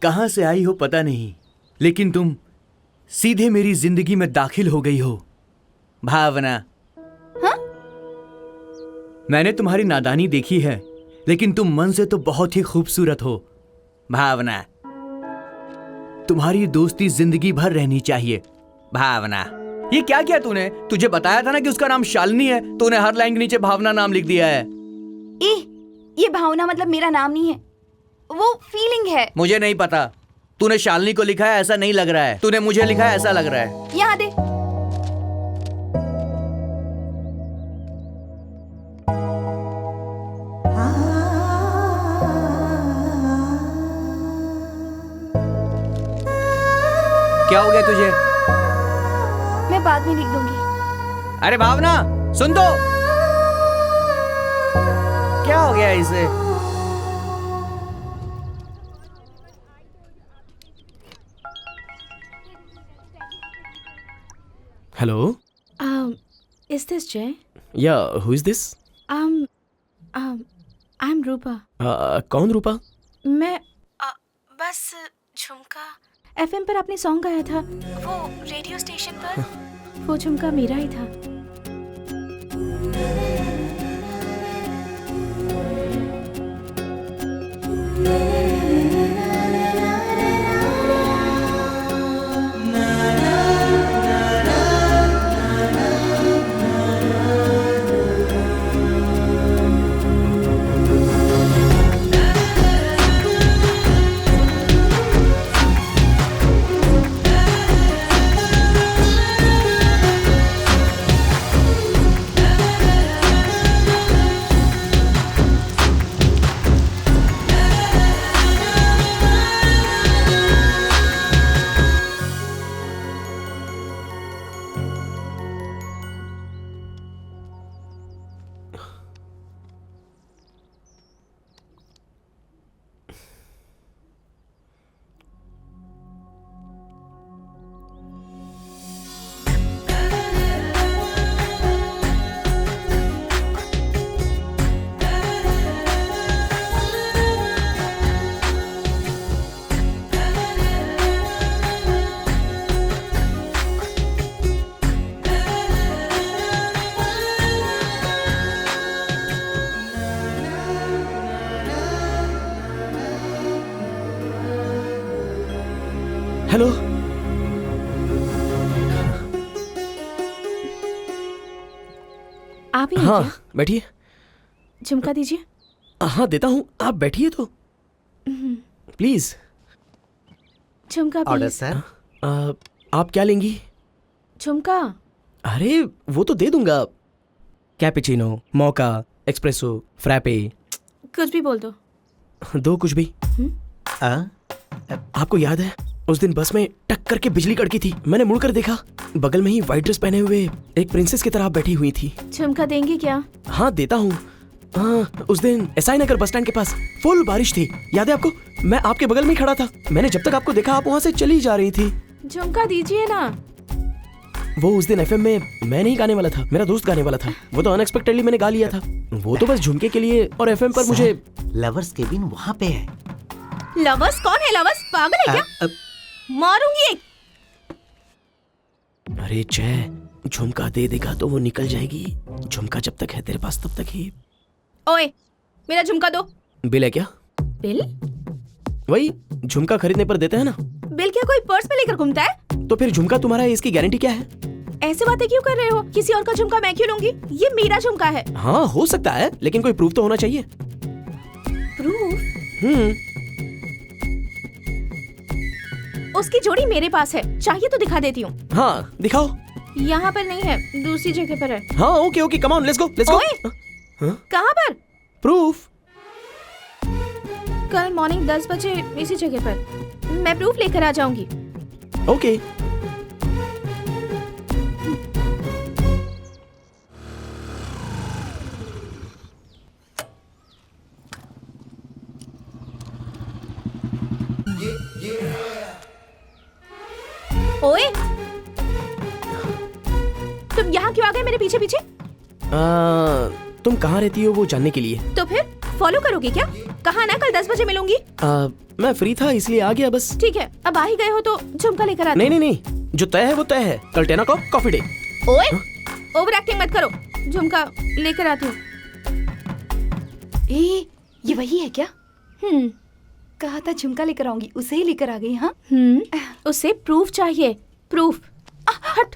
कहां से आई हो पता नहीं, लेकिन तुम सीधे मेरी जिंदगी में दाखिल हो गई हो भावना। हाँ? मैंने तुम्हारी नादानी देखी है, लेकिन तुम मन से तो बहुत ही खूबसूरत हो भावना। तुम्हारी दोस्ती जिंदगी भर रहनी चाहिए भावना। ये क्या किया तूने? तुझे बताया था ना कि उसका नाम शालिनी है, तूने हर लाइन के नीचे भावना नाम लिख दिया है। ये भावना मतलब मेरा नाम नहीं है, वो फीलिंग है। मुझे नहीं पता, तूने शालिनी को लिखा है ऐसा नहीं लग रहा है, तूने मुझे लिखा है ऐसा लग रहा है। यहाँ दे। क्या हो गया तुझे? मैं बाद में लिख दूंगी। अरे भावना सुन तो, क्या हो गया इसे? Hello, is this Jay? या who is this? I am Rupa. कौन रूपा? मैं बस झुमका एफएम पर आपने सॉन्ग गाया था, वो रेडियो स्टेशन पर, वो झुमका मेरा ही था। हेलो। आप ही हैं हाँ क्या? बैठिए। झुमका दीजिए। हाँ देता हूँ, आप बैठिए तो प्लीज। झुमका ऑर्डर प्लीज। सर। आप क्या लेंगी? झुमका। अरे वो तो दे दूंगा। कैपेचिनो, मौका, एक्सप्रेसो, फ्रैपे। कुछ भी बोल दो। दो कुछ भी। आपको याद है उस दिन बस में टक करके बिजली कड़की थी? मैंने मुड़कर देखा, बगल में ही व्हाइट ड्रेस पहने हुए एक प्रिंसेस की तरह बैठी हुई थी। झुमका देंगे क्या? हाँ देता हूँ। हाँ, उस दिन एसआई नगर बस स्टैंड के पास फुल बारिश थी, याद है आपको? मैं आपके बगल में ही खड़ा था। मैंने जब तक आपको देखा आप वहाँ से चली जा रही थी। झुमका दीजिए ना। वो उस दिन एफएम में मैं नहीं गाने वाला था, मेरा दोस्त गाने वाला था। वो तो अनएक्सपेक्टेडली मैंने गा लिया था। वो तो बस झुमके के लिए, और एफएम पर मुझे। लवर्स केबिन वहाँ पे है। लवर्स? कौन है लवर्स? पागल है क्या? मारूंगी एक। अरे जय, झुमका दे देगा तो वो निकल जाएगी। झुमका जब तक है तेरे पास तब तक ही। ओए, मेरा झुमका दो। बिल है क्या? बिल? वही झुमका खरीदने पर देते हैं ना। बिल क्या कोई पर्स में लेकर घूमता है? तो फिर झुमका तुम्हारा है, इसकी गारंटी क्या है? ऐसे बातें क्यों कर रहे हो? किसी और का झुमका मैं क्यों लूंगी? ये मेरा झुमका है। हाँ हो सकता है, लेकिन कोई प्रूफ तो होना चाहिए। प्रूफ? उसकी जोड़ी मेरे पास है, चाहिए तो दिखा देती हूँ। हाँ दिखाओ। यहाँ पर नहीं है, दूसरी जगह पर है। हाँ okay okay, come on, let's go let's go. ओए, कहाँ पर? प्रूफ? कल मॉर्निंग 10 बजे इसी जगह पर। मैं प्रूफ लेकर आ जाऊंगी। ओके। ओए, तुम यहाँ क्यों आ गए मेरे पीछे पीछे? तुम कहाँ रहती हो वो जानने के लिए। तो फिर फॉलो करोगे क्या? कहा ना कल 10 बजे मिलूंगी। मैं फ्री था इसलिए आ गया बस। ठीक है, अब आ ही गए हो तो झुमका लेकर आते। नहीं नहीं नहीं, जो तय है वो तय है। कल 10 o'clock कॉफी डे। ओए, ओवर एक्टिंग मत करो। झुमका लेकर आती हूँ। ये वही है क्या? कहा था झुमका लेकर आऊंगी, उसे ही लेकर आ गई। हाँ, उसे प्रूफ चाहिए, प्रूफ। हट।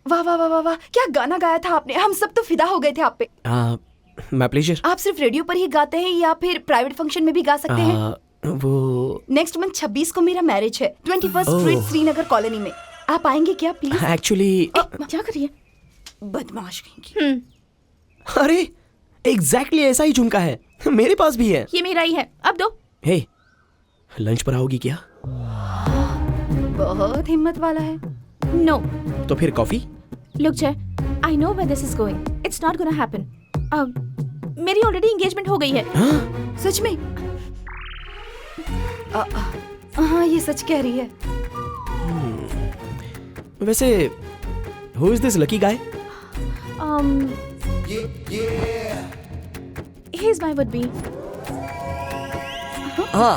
वाह वाह वाह वाह वाह, क्या गाना गाया था आपने, हम सब तो फिदा हो गए थे आप पे। My pleasure. आप सिर्फ रेडियो पर ही गाते हैं या फिर प्राइवेट फंक्शन में भी गा सकते हैं? वो नेक्स्ट मंथ 26 को मेरा मैरिज है, 21st स्ट्रीट श्रीनगर कॉलोनी में। आप आएंगे क्या प्लीज? एक्चुअली क्या करिए? बदमाश कहेंगे। अरे एग्जैक्टली ऐसा ही झुमका है, मेरे पास भी है। ये मेरा ही है, अब दो। हे, लंच पर आओगी क्या? बहुत हिम्मत वाला है। नो। तो फिर coffee? Look Jay, I know where this is going. It's not gonna happen. मेरी ऑलरेडी एंगेजमेंट हो गई है। सच में? हाँ, ये सच कह रही है। वैसे who is this lucky guy? He is my would be. हाँ।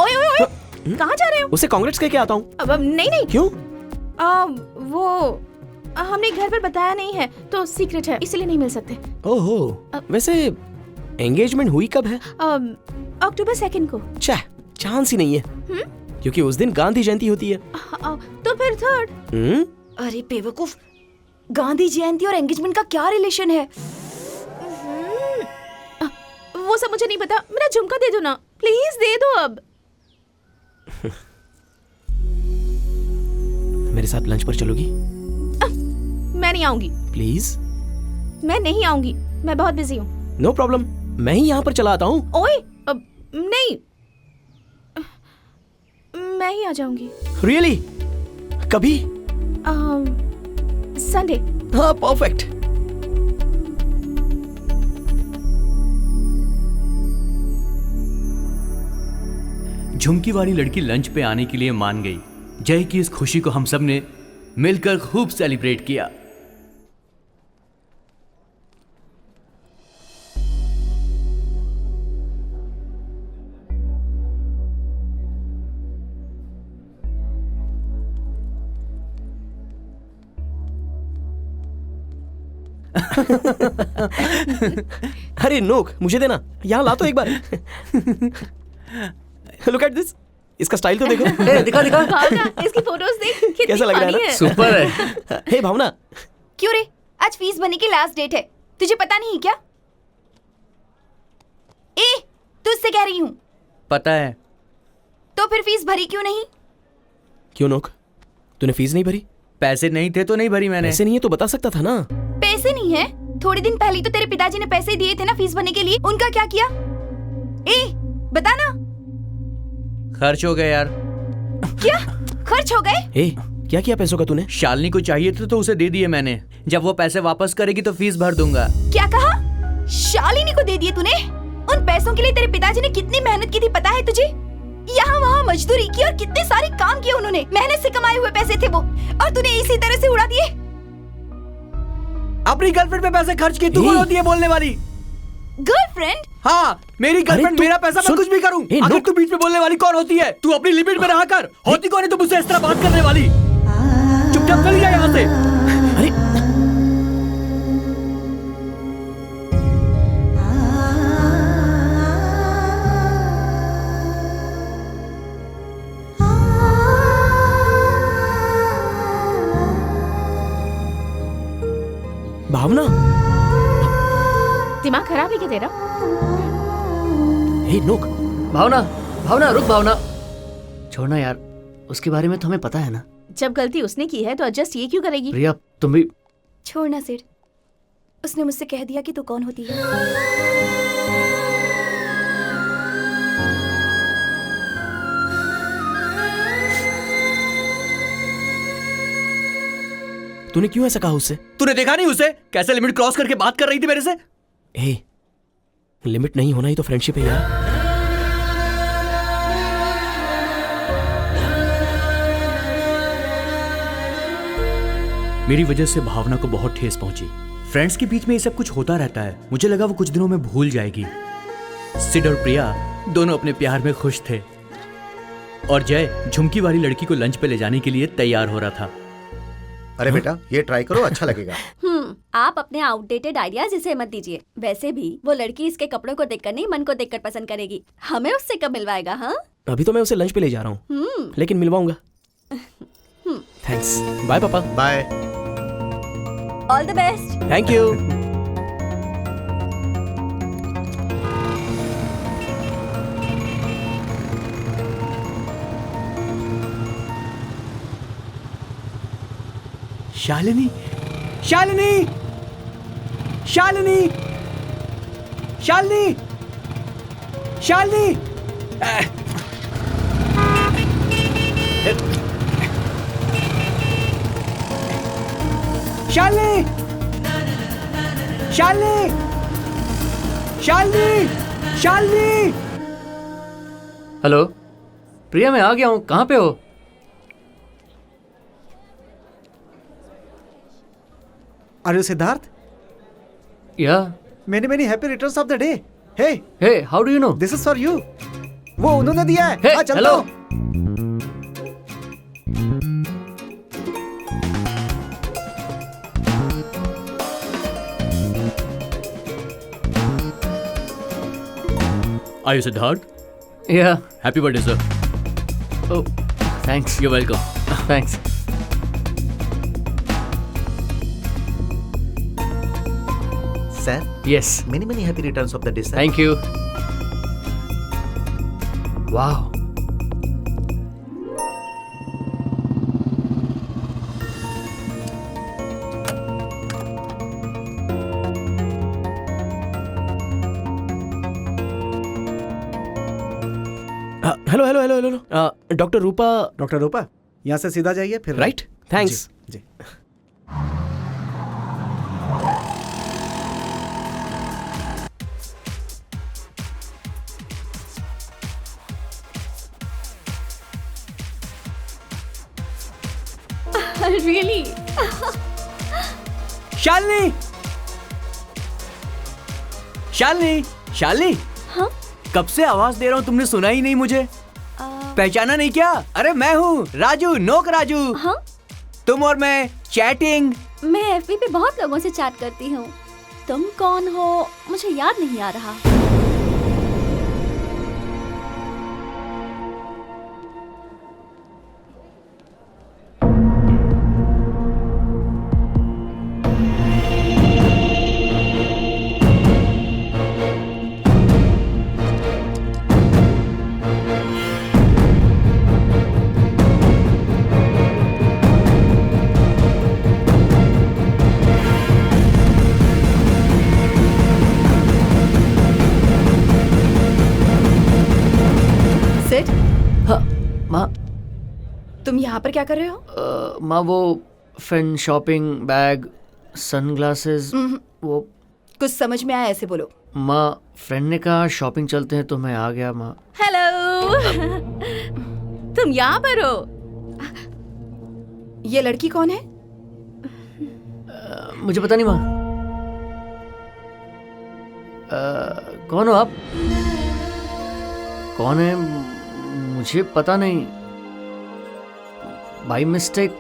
ओए ओए ओए, कहाँ जा रहे हो? उसे कांग्रेट्स कह के आता हूँ। अब नहीं नहीं। क्यों? वो हमने घर पर बताया नहीं है तो सीक्रेट है, इसलिए नहीं मिल सकते। ओहो, वैसे एंगेजमेंट हुई कब है? अक्टूबर 2 को। चांस ही नहीं है, क्योंकि उस दिन गांधी जयंती होती है। तो फिर 3rd। अरे बेवकूफ, गांधी जयंती और एंगेजमेंट का क्या रिलेशन है? वो सब मुझे नहीं पता, मेरा झुमका दे दो ना प्लीज, दे दो अब। मेरे साथ लंच पर चलोगी? मैं नहीं आऊंगी। प्लीज। मैं नहीं आऊंगी, मैं बहुत बिजी हूँ। नो प्रॉब्लम, मैं ही यहाँ पर चला आता हूँ। ओए, नहीं, मैं ही आ जाऊंगी। रियली? कभी? संडे। हाँ परफेक्ट। झुमकी वाली लड़की लंच पे आने के लिए मान गई। जय की इस खुशी को हम सब ने मिलकर खूब सेलिब्रेट किया। अरे नोक, मुझे देना, यहाँ ला तो एक बार। Look at this. इसका स्टाइल तो देखो। ए, दिखा दिखा। भावना, इसकी फोटोज देख, कितनी कैसा लग रहा है funny ना? सुपर है। हे भावना, क्यों रे, आज फीस भरने की लास्ट डेट है, तुझे पता नहीं क्या? ए, तुझसे कह रही हूँ। पता है। तो फिर फीस भरी क्यों नहीं? क्यों नोक, तूने फीस नहीं भरी? पैसे नहीं थे तो नहीं भरी मैंने। ऐसे नहीं है तो बता सकता था ना। पैसे नहीं है? थोड़े दिन पहले तो तेरे पिताजी ने पैसे दिए थे ना फीस भरने के लिए, उनका क्या किया? ए, बता ना। खर्च हो गए यार। क्या खर्च हो गए? ए, क्या किया पैसों का तूने? शालिनी को चाहिए थे तो उसे दे दिए मैंने। जब वो पैसे वापस करेगी तो फीस भर दूंगा। क्या कहा? शालिनी को दे दिए तूने? उन पैसों के लिए तेरे पिताजी ने कितनी मेहनत की थी पता है तुझे? यहाँ वहाँ मजदूरी की और कितने सारे काम किए उन्होंने, मेहनत से कमाए हुए पैसे थे वो, और तूने इसी तरह से उड़ा दिए। अपनी गर्लफ्रेंड पे पैसे खर्च किए, तू कौन होती है बोलने वाली? गर्लफ्रेंड? हाँ, मेरी गर्लफ्रेंड, मेरा पैसा मैं कुछ भी करूं। अगर तू बीच में बोलने वाली कौन होती है? तू अपनी लिमिट में रहा कर। होती कौन है तू मुझसे इस तरह बात करने वाली? चुपचाप चली जा यहाँ से। अरे भावना, दिमाग खराब है क्या तेरा? हे नोक। भावना, भावना रुक भावना। छोड़ना यार, उसके बारे में तो हमें पता है ना। जब गलती उसने की है तो एडजस्ट ये क्यों करेगी? प्रिया तुम भी। छोड़ना सिर, उसने मुझसे कह दिया कि तू कौन होती है। तूने क्यों ऐसा कहा उससे? तूने देखा नहीं उसे कैसे लिमिट क्रॉस करके बात कर रही थी मेरे से? ए, लिमिट नहीं होना ही तो फ्रेंडशिप है यार। मेरी वजह से भावना को बहुत ठेस पहुंची। फ्रेंड्स के बीच में ये सब कुछ होता रहता है। मुझे लगा वो कुछ दिनों में भूल जाएगी। सिड और प्रिया दोनों अपने प्यार में खुश थे और जय झुमकी वाली लड़की को लंच पे ले जाने के लिए तैयार हो रहा था। अरे बेटा, ये ट्राई करो, अच्छा लगेगा। आप अपने आउटडेटेड आइडियाज इसे मत दीजिए। वैसे भी वो लड़की इसके कपड़ों को देखकर नहीं, मन को देखकर पसंद करेगी। हमें उससे कब मिलवाएगा? हाँ, अभी तो मैं उसे लंच पे ले जा रहा हूँ, लेकिन मिलवाऊंगा। Thanks. Bye papa. Bye. All the best. Thank you. Shalini, Shalini, Shalini, Shalini, Shalini. Shalini, Shalini, Shalini, Shalini. Hello Priya, मैं आ गया हूँ, कहाँ पे हो? Are you Siddharth? या Many happy returns of the day. Hey, hey, how do you know? this is for you. वो उन्होंने दिया है। Hey, हाँ, चलता hello. हूँ। Are you Siddharth? या Happy birthday, sir. Oh thanks. You're welcome. Thanks. Sir, yes, many happy returns of the day, sir. Thank you. वाह, hello hello hello hello. Doctor Rupa. Doctor Rupa, यहाँ से सीधा जाइए फिर राइट, थैंक्स। जी, जी। रियली? शालिनी, शालिनी, शालिनी। हाँ? कब से आवाज दे रहा हूँ, तुमने सुना ही नहीं मुझे? पहचाना नहीं क्या? अरे मैं हूँ राजू, नोक राजू। हाँ? तुम और मैं चैटिंग। मैं एफबी पे बहुत लोगों से चैट करती हूँ। तुम कौन हो मुझे याद नहीं आ रहा। तुम यहाँ पर क्या कर रहे हो? माँ वो फैन, शॉपिंग बैग, सनग्लासेस, वो कुछ समझ में आया ऐसे बोलो। माँ फ्रेंड ने कहा शॉपिंग चलते हैं तो मैं आ गया माँ। हेलो। तुम यहाँ पर हो? ये लड़की कौन है? मुझे पता नहीं माँ। कौन हो आप? कौन है मुझे पता नहीं। बाय मिस्टेक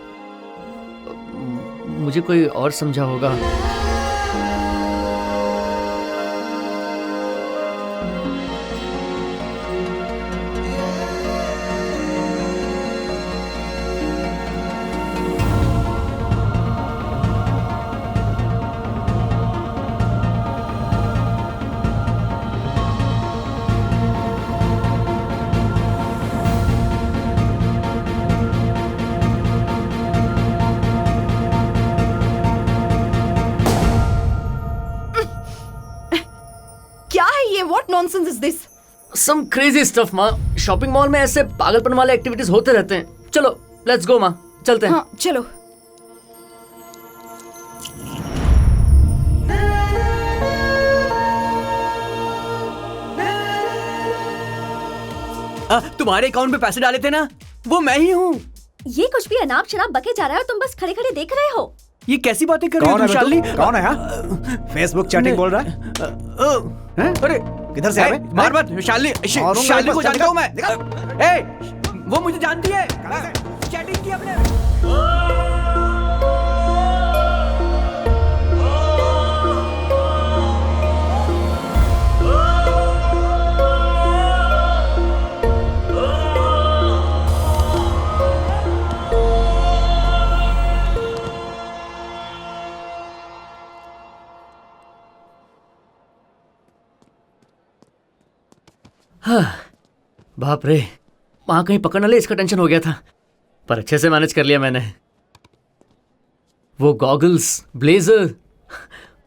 मुझे कोई और समझा होगा। क्या है ये? What nonsense is this? Some crazy stuff माँ। शॉपिंग मॉल में ऐसे पागलपन वाले एक्टिविटीज होते रहते हैं। चलो लेट्स गो माँ, चलते हैं। हाँ चलो। तुम्हारे अकाउंट में पैसे डाले थे ना, वो मैं ही हूँ। ये कुछ भी अनाप शनाप बके जा रहा है और तुम बस खड़े खड़े देख रहे हो। ये कैसी बातें कर रही हो कौन है तुम बे शालिनी? तू? कौन है यहाँ? फेसबुक चैटिंग बोल रहा है? हैं? अरे किधर से आए? मार मत शालिनी। मारूंगा शालिनी बस, को चल जानता हूँ मैं। निकल। ए, वो मुझे जानती है। चैटिंग की अपने। बाप रे, वहां कहीं पकड़ न ले इसका टेंशन हो गया था, पर अच्छे से मैनेज कर लिया मैंने। वो गॉगल्स, ब्लेजर,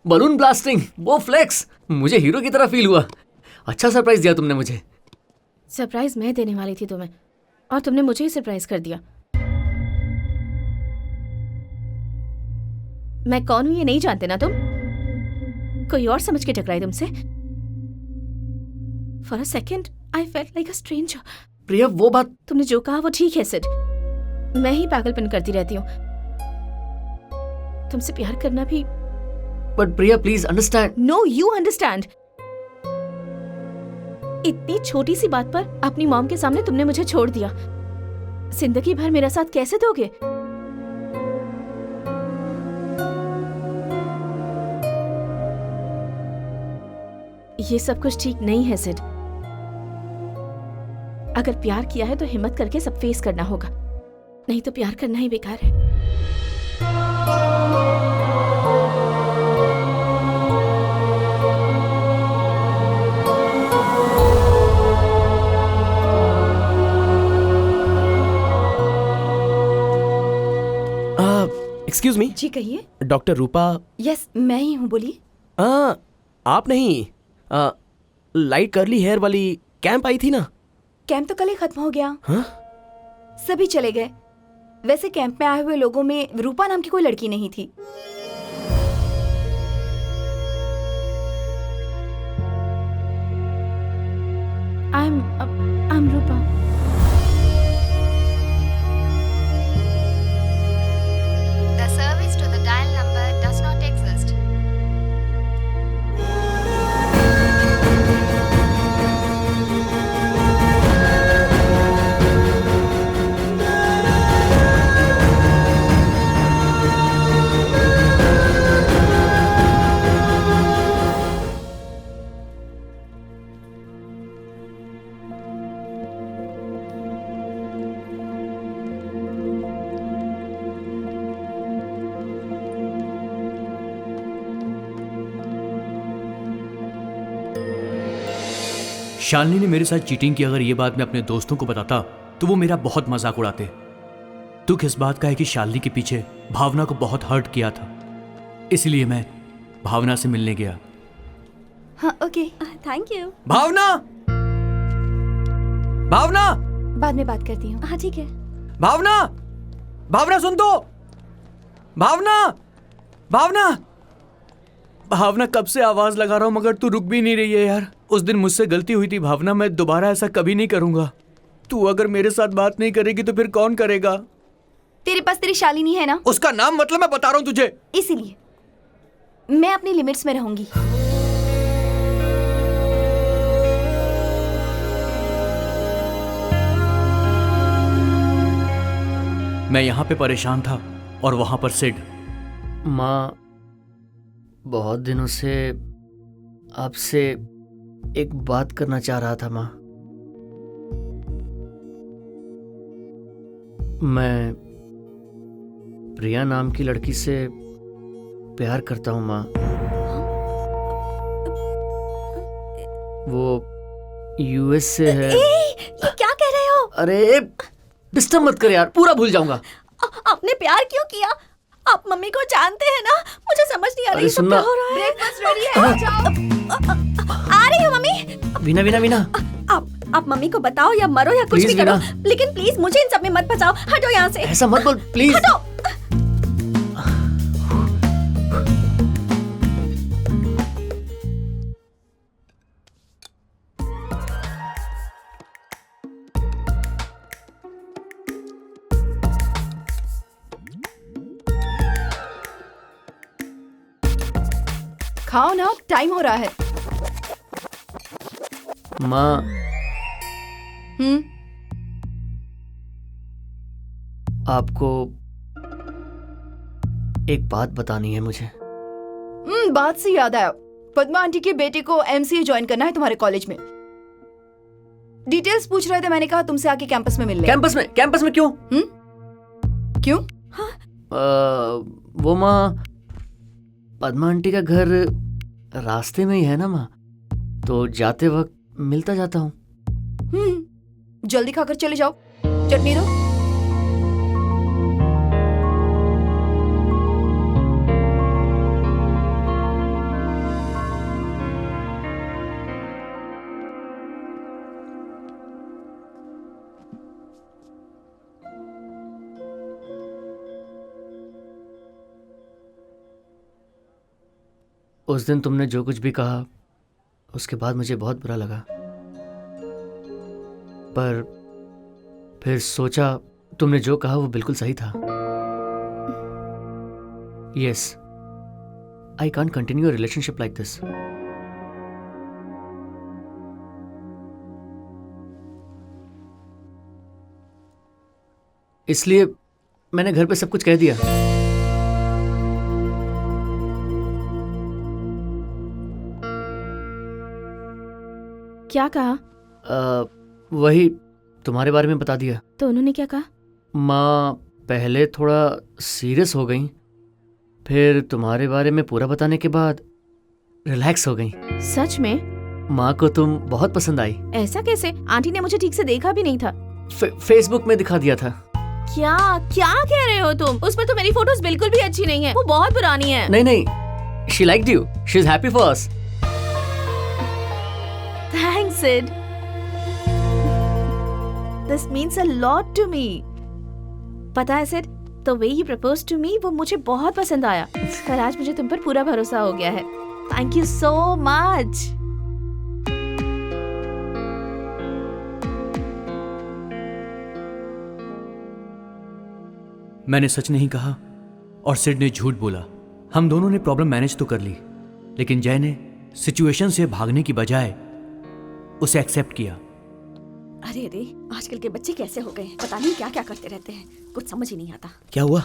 बलून ब्लास्टिंग, वो फ्लेक्स, मुझे हीरो की तरह फील हुआ। अच्छा सरप्राइज दिया तुमने मुझे। सरप्राइज मैं देने वाली थी तुम्हें और तुमने मुझे ही सरप्राइज कर दिया। मैं कौन हूं ये नहीं जानते ना तुम? कोई और समझ के टकराई तुमसे। For a second I felt like a stranger. Priya वो बात तुमने जो कहा वो ठीक है सिड। मैं ही पागलपन करती रहती हूँ। तुमसे प्यार करना भी। But Priya please understand. No you understand. इतनी छोटी सी बात पर अपनी मॉम के सामने तुमने मुझे छोड़ दिया। जिंदगी भर मेरा साथ कैसे दोगे? ये सब कुछ ठीक नहीं है सिड। अगर प्यार किया है तो हिम्मत करके सब फेस करना होगा, नहीं तो प्यार करना ही बेकार है। एक्सक्यूज मी, जी कहिए। डॉक्टर रूपा? यस मैं ही हूँ, बोलिए। आप नहीं, लाइट कर्ली हेयर वाली कैंप आई थी ना? कैंप तो कल ही खत्म हो गया। हाँ? सभी चले गए। वैसे कैंप में आए हुए लोगों में रूपा नाम की कोई लड़की नहीं थी। I'm Rupa. The service to the dial number does not exist. Shalini ने मेरे साथ चीटिंग की। अगर ये बात मैं अपने दोस्तों को बताता तो वो मेरा बहुत मजाक उड़ाते। दुख इस बात का है कि शालिनी के पीछे भावना को बहुत हर्ट किया था, इसलिए मैं भावना से मिलने गया। हाँ ओके, थैंक यू। भावना, भावना, बाद में बात करती हूँ। हाँ ठीक है। भावना, भावना सुन तो। भावना, भावना, भावना कब से आवाज लगा रहा हूं मगर तू रुक भी नहीं रही है यार। उस दिन मुझसे गलती हुई थी भावना, मैं दोबारा ऐसा कभी नहीं करूंगा। तू अगर मेरे साथ बात नहीं करेगी तो फिर कौन करेगा? तेरे पास तेरी शालिनी है ना? उसका नाम मतलब मैं बता रहा हूं तुझे। इसीलिए मैं अपनी लिमिट्स में रहूंगी। मैं यहाँ पे परेशान था और वहां पर सिड। माँ, बहुत दिनों से आपसे एक बात करना चाह रहा था माँ। मैं प्रिया नाम की लड़की से प्यार करता हूँ माँ। वो यूएस से है। ये क्या कह रहे हो? अरे डिस्टर्ब मत कर यार, पूरा भूल जाऊंगा। आपने प्यार क्यों किया? आप मम्मी को जानते हैं ना? मुझे समझ नहीं आ रही अरे सब सुनना। क्या हो रहा है। ब्रेकफास्ट रेडी है, जाओ। आ रही हूँ मम्मी। वीना वीना वीना, आप मम्मी को बताओ या मरो या कुछ Please, भी करो, वीना। लेकिन प्लीज मुझे इन सब में मत फंसाओ। हटो यहाँ से। ऐसा मत बोल प्लीज। हटो। खाओ ना, टाइम हो रहा है। माँ, आपको एक बात बतानी है मुझे। बात से याद आया, पद्मा आंटी के बेटे को एमसीए ज्वाइन करना है तुम्हारे कॉलेज में। डिटेल्स पूछ रहे थे, मैंने कहा तुमसे आके कैंपस में मिल ले। कैंपस में क्यों? क्यों? वो माँ, पद्मा आंटी का घर रास्ते में ही है ना माँ, तो जाते वक्त मिलता जाता हूँ। जल्दी खाकर चले जाओ, चटनी दो। उस दिन तुमने जो कुछ भी कहा उसके बाद मुझे बहुत बुरा लगा, पर फिर सोचा तुमने जो कहा वो बिल्कुल सही था। Yes, I can't continue a relationship like this. इसलिए मैंने घर पे सब कुछ कह दिया। क्या कहा? वही तुम्हारे बारे में बता दिया। तो उन्होंने क्या कहा? माँ पहले थोड़ा सीरियस हो गई, फिर तुम्हारे बारे में पूरा बताने के बाद रिलैक्स हो गई। सच में? माँ को तुम बहुत पसंद आई। ऐसा कैसे? आंटी ने मुझे ठीक से देखा भी नहीं था। फेसबुक में दिखा दिया था। क्या क्या कह रहे हो तुम? उस पर तो मेरी फोटोज बिल्कुल भी अच्छी नहीं है, वो बहुत पुरानी है। नहीं, she liked you, she is happy for us. Thanks, Sid. This means a lot to me. पता है Sid, the way you proposed to me वो मुझे बहुत पसंद आया। पर आज मुझे तुम पर पूरा भरोसा हो गया है। Thank you so much. मैंने सच नहीं कहा और सिड ने झूठ बोला। हम दोनों ने प्रॉब्लम मैनेज तो कर ली, लेकिन जय ने सिचुएशन से भागने की बजाय उसे एक्सेप्ट किया। अरे अरे, आजकल के बच्चे कैसे हो गए हैं, पता नहीं क्या क्या करते रहते हैं, कुछ समझ ही नहीं आता। क्या हुआ?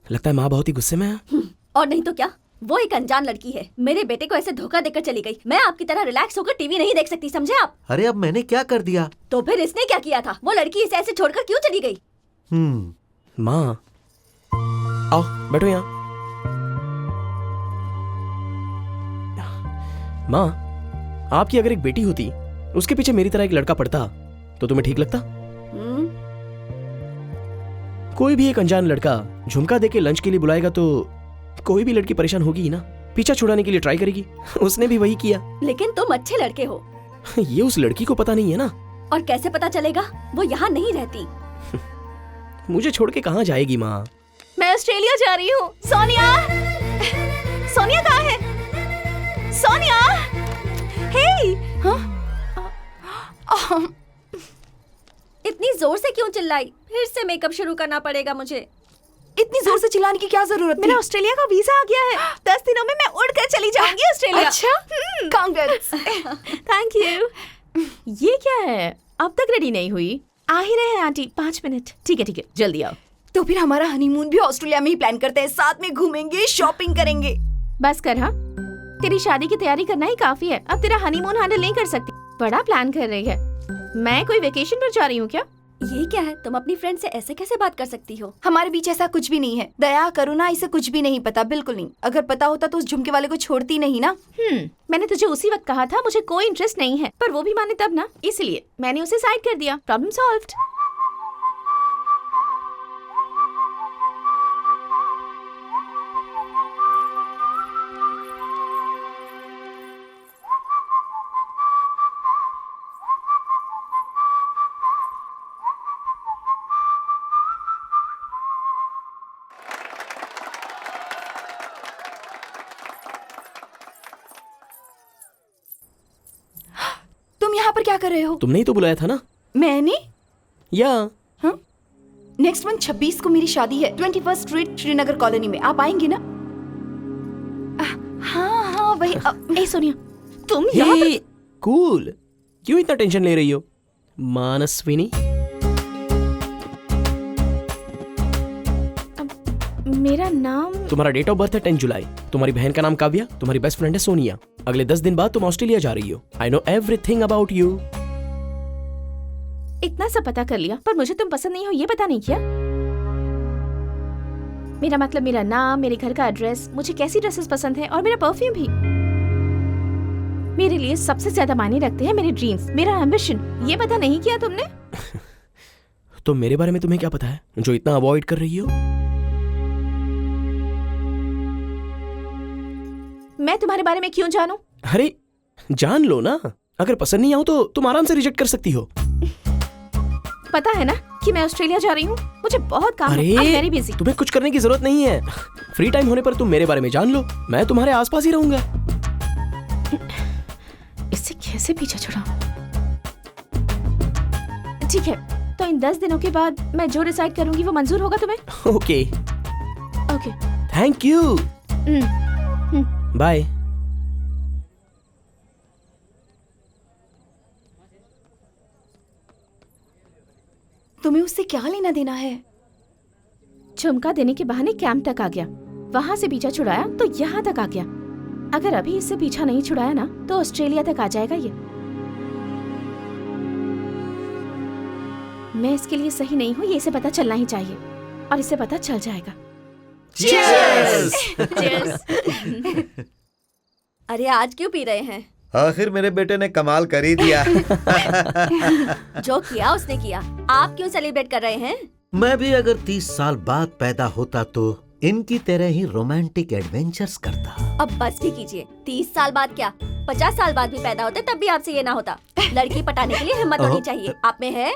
लगता है माँ बहुत ही गुस्से में है। और नहीं तो क्या, वो एक अनजान लड़की है, मेरे बेटे को ऐसे धोखा देकर चली गई। मैं आपकी तरह रिलैक्स होकर टीवी नहीं देख सकती, समझे आप? अरे अब मैंने क्या कर दिया? तो फिर इसने क्या किया था? वो लड़की इसे ऐसे छोड़कर क्यों चली गई? माँ आओ बैठो यहाँ। माँ, आपकी अगर एक बेटी होती, उसके पीछे मेरी तरह एक लड़का पड़ता, तो तुम्हें ठीक लगता? कोई भी एक अनजान लड़का झुमका देके लंच के लिए बुलाएगा तो कोई भी लड़की परेशान होगी ही ना, पीछा छुड़ाने के लिए ट्राई करेगी। उसने भी वही किया। लेकिन तुम अच्छे लड़के हो। ये उस लड़की को पता नहीं है ना। और कैसे पता चलेगा? वो यहाँ नहीं रहती। मुझे छोड़ के कहाँ जाएगी माँ? मैं ऑस्ट्रेलिया जा रही हूँ। सोनिया, सोनिया कहाँ है? सोनिया, हे, इतनी जोर से क्यों चिल्लाई? फिर से मेकअप शुरू करना पड़ेगा मुझे। इतनी जोर से चिल्लाने की क्या जरूरत मेरा थी? ऑस्ट्रेलिया का वीजा आ गया है। 10 दिनों में मैं उड़कर चली जाऊंगी ऑस्ट्रेलिया। अच्छा, कांग्रेट्स। Thank you. ये क्या है? अब तक रेडी नहीं हुई? आ ही रहे हैं आंटी, 5 मिनट। ठीक है, जल्दी आओ। तो फिर हमारा हनीमून भी ऑस्ट्रेलिया में ही प्लान करते हैं, साथ में घूमेंगे, शॉपिंग करेंगे। बस कर, हाँ, तेरी शादी की तैयारी करना ही काफी है। अब तेरा हनीमून हैंडल नहीं कर सकती। बड़ा प्लान कर रही है। मैं कोई वेकेशन पर जा रही हूँ क्या? ये क्या है? तुम अपनी फ्रेंड से ऐसे कैसे बात कर सकती हो? हमारे बीच ऐसा कुछ भी नहीं है। दया करुणा, इसे कुछ भी नहीं पता, बिल्कुल नहीं। अगर पता होता तो उस झुमके वाले को छोड़ती नहीं ना। मैंने तुझे उसी वक्त कहा था मुझे कोई इंटरेस्ट नहीं है, पर वो भी माने तब ना, इसलिए मैंने उसे साइड कर दिया। Problem solved. तुम यहाँ पर क्या कर रहे हो? तुमने ही तो बुलाया था ना? मैंने? या नेक्स्ट मंथ 26 को मेरी शादी है, 21st स्ट्रीट श्रीनगर कॉलोनी में। आप आएंगे ना? हाँ वही। ए सोनिया, तुम यहाँ पर? कूल, क्यों इतना टेंशन ले रही हो मानसविनी? मेरा नाम? तुम्हारा डेट ऑफ बर्थ है 10 जुलाई। तुम्हारी बहन का नाम काव्या। तुम्हारी बेस्ट फ्रेंड है सोनिया। अगले 10 दिन बाद तुम ऑस्ट्रेलिया जा रही हो। I know everything about you. इतना सब पता कर लिया, पर मुझे तुम पसंद नहीं हो ये पता नहीं किया। मेरा मतलब मेरा नाम, मेरे घर का एड्रेस, मुझे कैसी ड्रेसेस पसंद है और मेरा परफ्यूम भी। मेरे लिए सबसे ज्यादा मायने रखते हैं मेरे ड्रीम्स, मेरा एम्बिशन। ये पता नहीं किया तुमने? तो मेरे बारे में तुम्हें क्या पता है जो इतना अवॉइड कर रही हो? मैं तुम्हारे बारे में क्यों जानूं? अरे जान लो ना। अगर पसंद नहीं आओ तो तुम आराम से रिजेक्ट कर सकती हो। पता है ना कि मैं ऑस्ट्रेलिया जा रही हूँ। मुझे बहुत काम है। I'm very अरे busy। तुम्हें कुछ करने की जरूरत नहीं है। फ्री टाइम होने पर तुम मेरे बारे में जान लो। मैं तुम्हारे आसपास ही रहूंगा। इससे कैसे पीछे छुड़ाऊं? ठीक है, तो इन 10 दिनों के बाद मैं जो डिसाइड करूंगी वो मंजूर होगा तुम्हें? Okay okay, thank you. Bye. तुम्हें उससे क्या लेना देना है? झुमका देने के बहाने कैंप तक आ गया, वहां से पीछा छुड़ाया तो यहाँ तक आ गया। अगर अभी इससे पीछा नहीं छुड़ाया ना तो ऑस्ट्रेलिया तक आ जाएगा ये। मैं इसके लिए सही नहीं हूँ, ये इसे पता चलना ही चाहिए, और इसे पता चल जाएगा। Cheers! अरे आज क्यों पी रहे हैं? आखिर मेरे बेटे ने कमाल कर ही दिया। जो किया उसने किया, आप क्यों सेलिब्रेट कर रहे हैं? मैं भी अगर 30 साल बाद पैदा होता तो इनकी तरह ही रोमांटिक एडवेंचर्स करता। अब बस भी कीजिए। 30 साल बाद क्या, 50 साल बाद भी पैदा होते तब भी आपसे ये ना होता। लड़की पटाने के लिए हिम्मत होनी चाहिए। आप में है?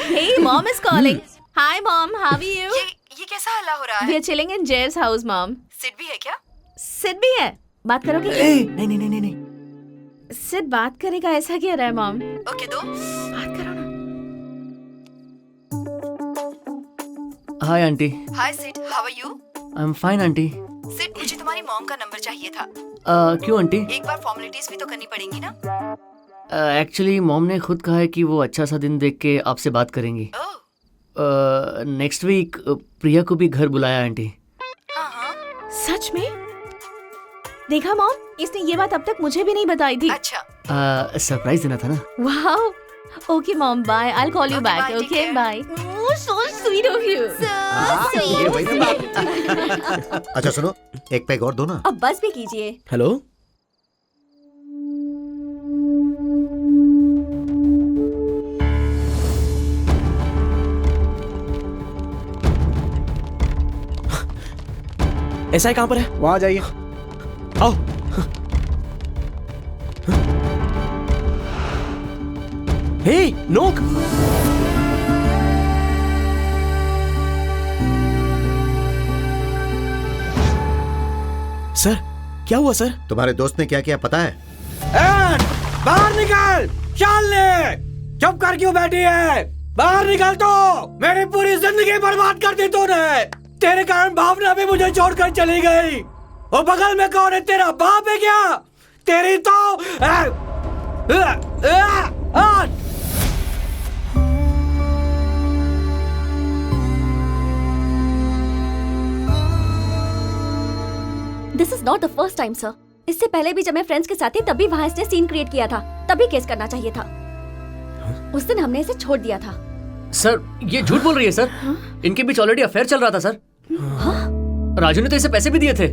Hey, mom is calling. Hi mom, how are you? ये कैसा हल्ला हो रहा We है? are chilling in Jay's house, mom. Sid भी है क्या? सिड भी है। बात करोगे? नहीं नहीं नहीं नहीं। सिड बात करेगा ऐसा क्या रहा है मॉम? ओके दो। बात करो ना। Hi aunty. Hi Sid, how are you? I am fine aunty. Sid, मुझे तुम्हारी मॉम का नंबर चाहिए था। क्यों आंटी? एक बार फॉर्मेलिटीज भी तो करनी पड़ेंगी ना? एक्चुअली मॉम ने खुद कहा है कि वो अच्छा सा दिन देख के आपसे बात करेंगी। ओह, नेक्स्ट वीक प्रिया को भी घर बुलाया आंटी। हाँ हाँ। सच में? देखा मॉम, इसने ये बात अब तक मुझे भी नहीं बताई थी। अच्छा। सरप्राइज देना था ना। Wow. Okay mom, bye. I will call you Okay, back. bye, take okay care. Bye. So sweet of you. ये वही ना बात। अच्छा सुनो, एक पैग और दो ना। अब बस भी कीजिए। हेलो, ऐसा है कहाँ पर है? वहां जाइए। आओ। हे नोक, सर क्या हुआ सर? तुम्हारे दोस्त ने क्या किया पता है? बाहर निकल! शालिनी, चुप कर क्यों बैठी है? बाहर निकल तो! मेरी पूरी जिंदगी बर्बाद कर दी तूने। तेरे कारण भावना भी मुझे छोड़कर चली गई। और बगल में कौन है? तेरा बाप है क्या? तेरी तो this is not the first time sir. इससे पहले भी जब मैं फ्रेंड्स के साथ थी तभी वहाँ इसने सीन क्रिएट किया था, तभी केस करना चाहिए था। उस दिन हमने इसे छोड़ दिया था। सर ये झूठ बोल रही है सर। इनके बीच ऑलरेडी अफेयर चल रहा था सर। राजू ने तो इसे पैसे भी दिए थे।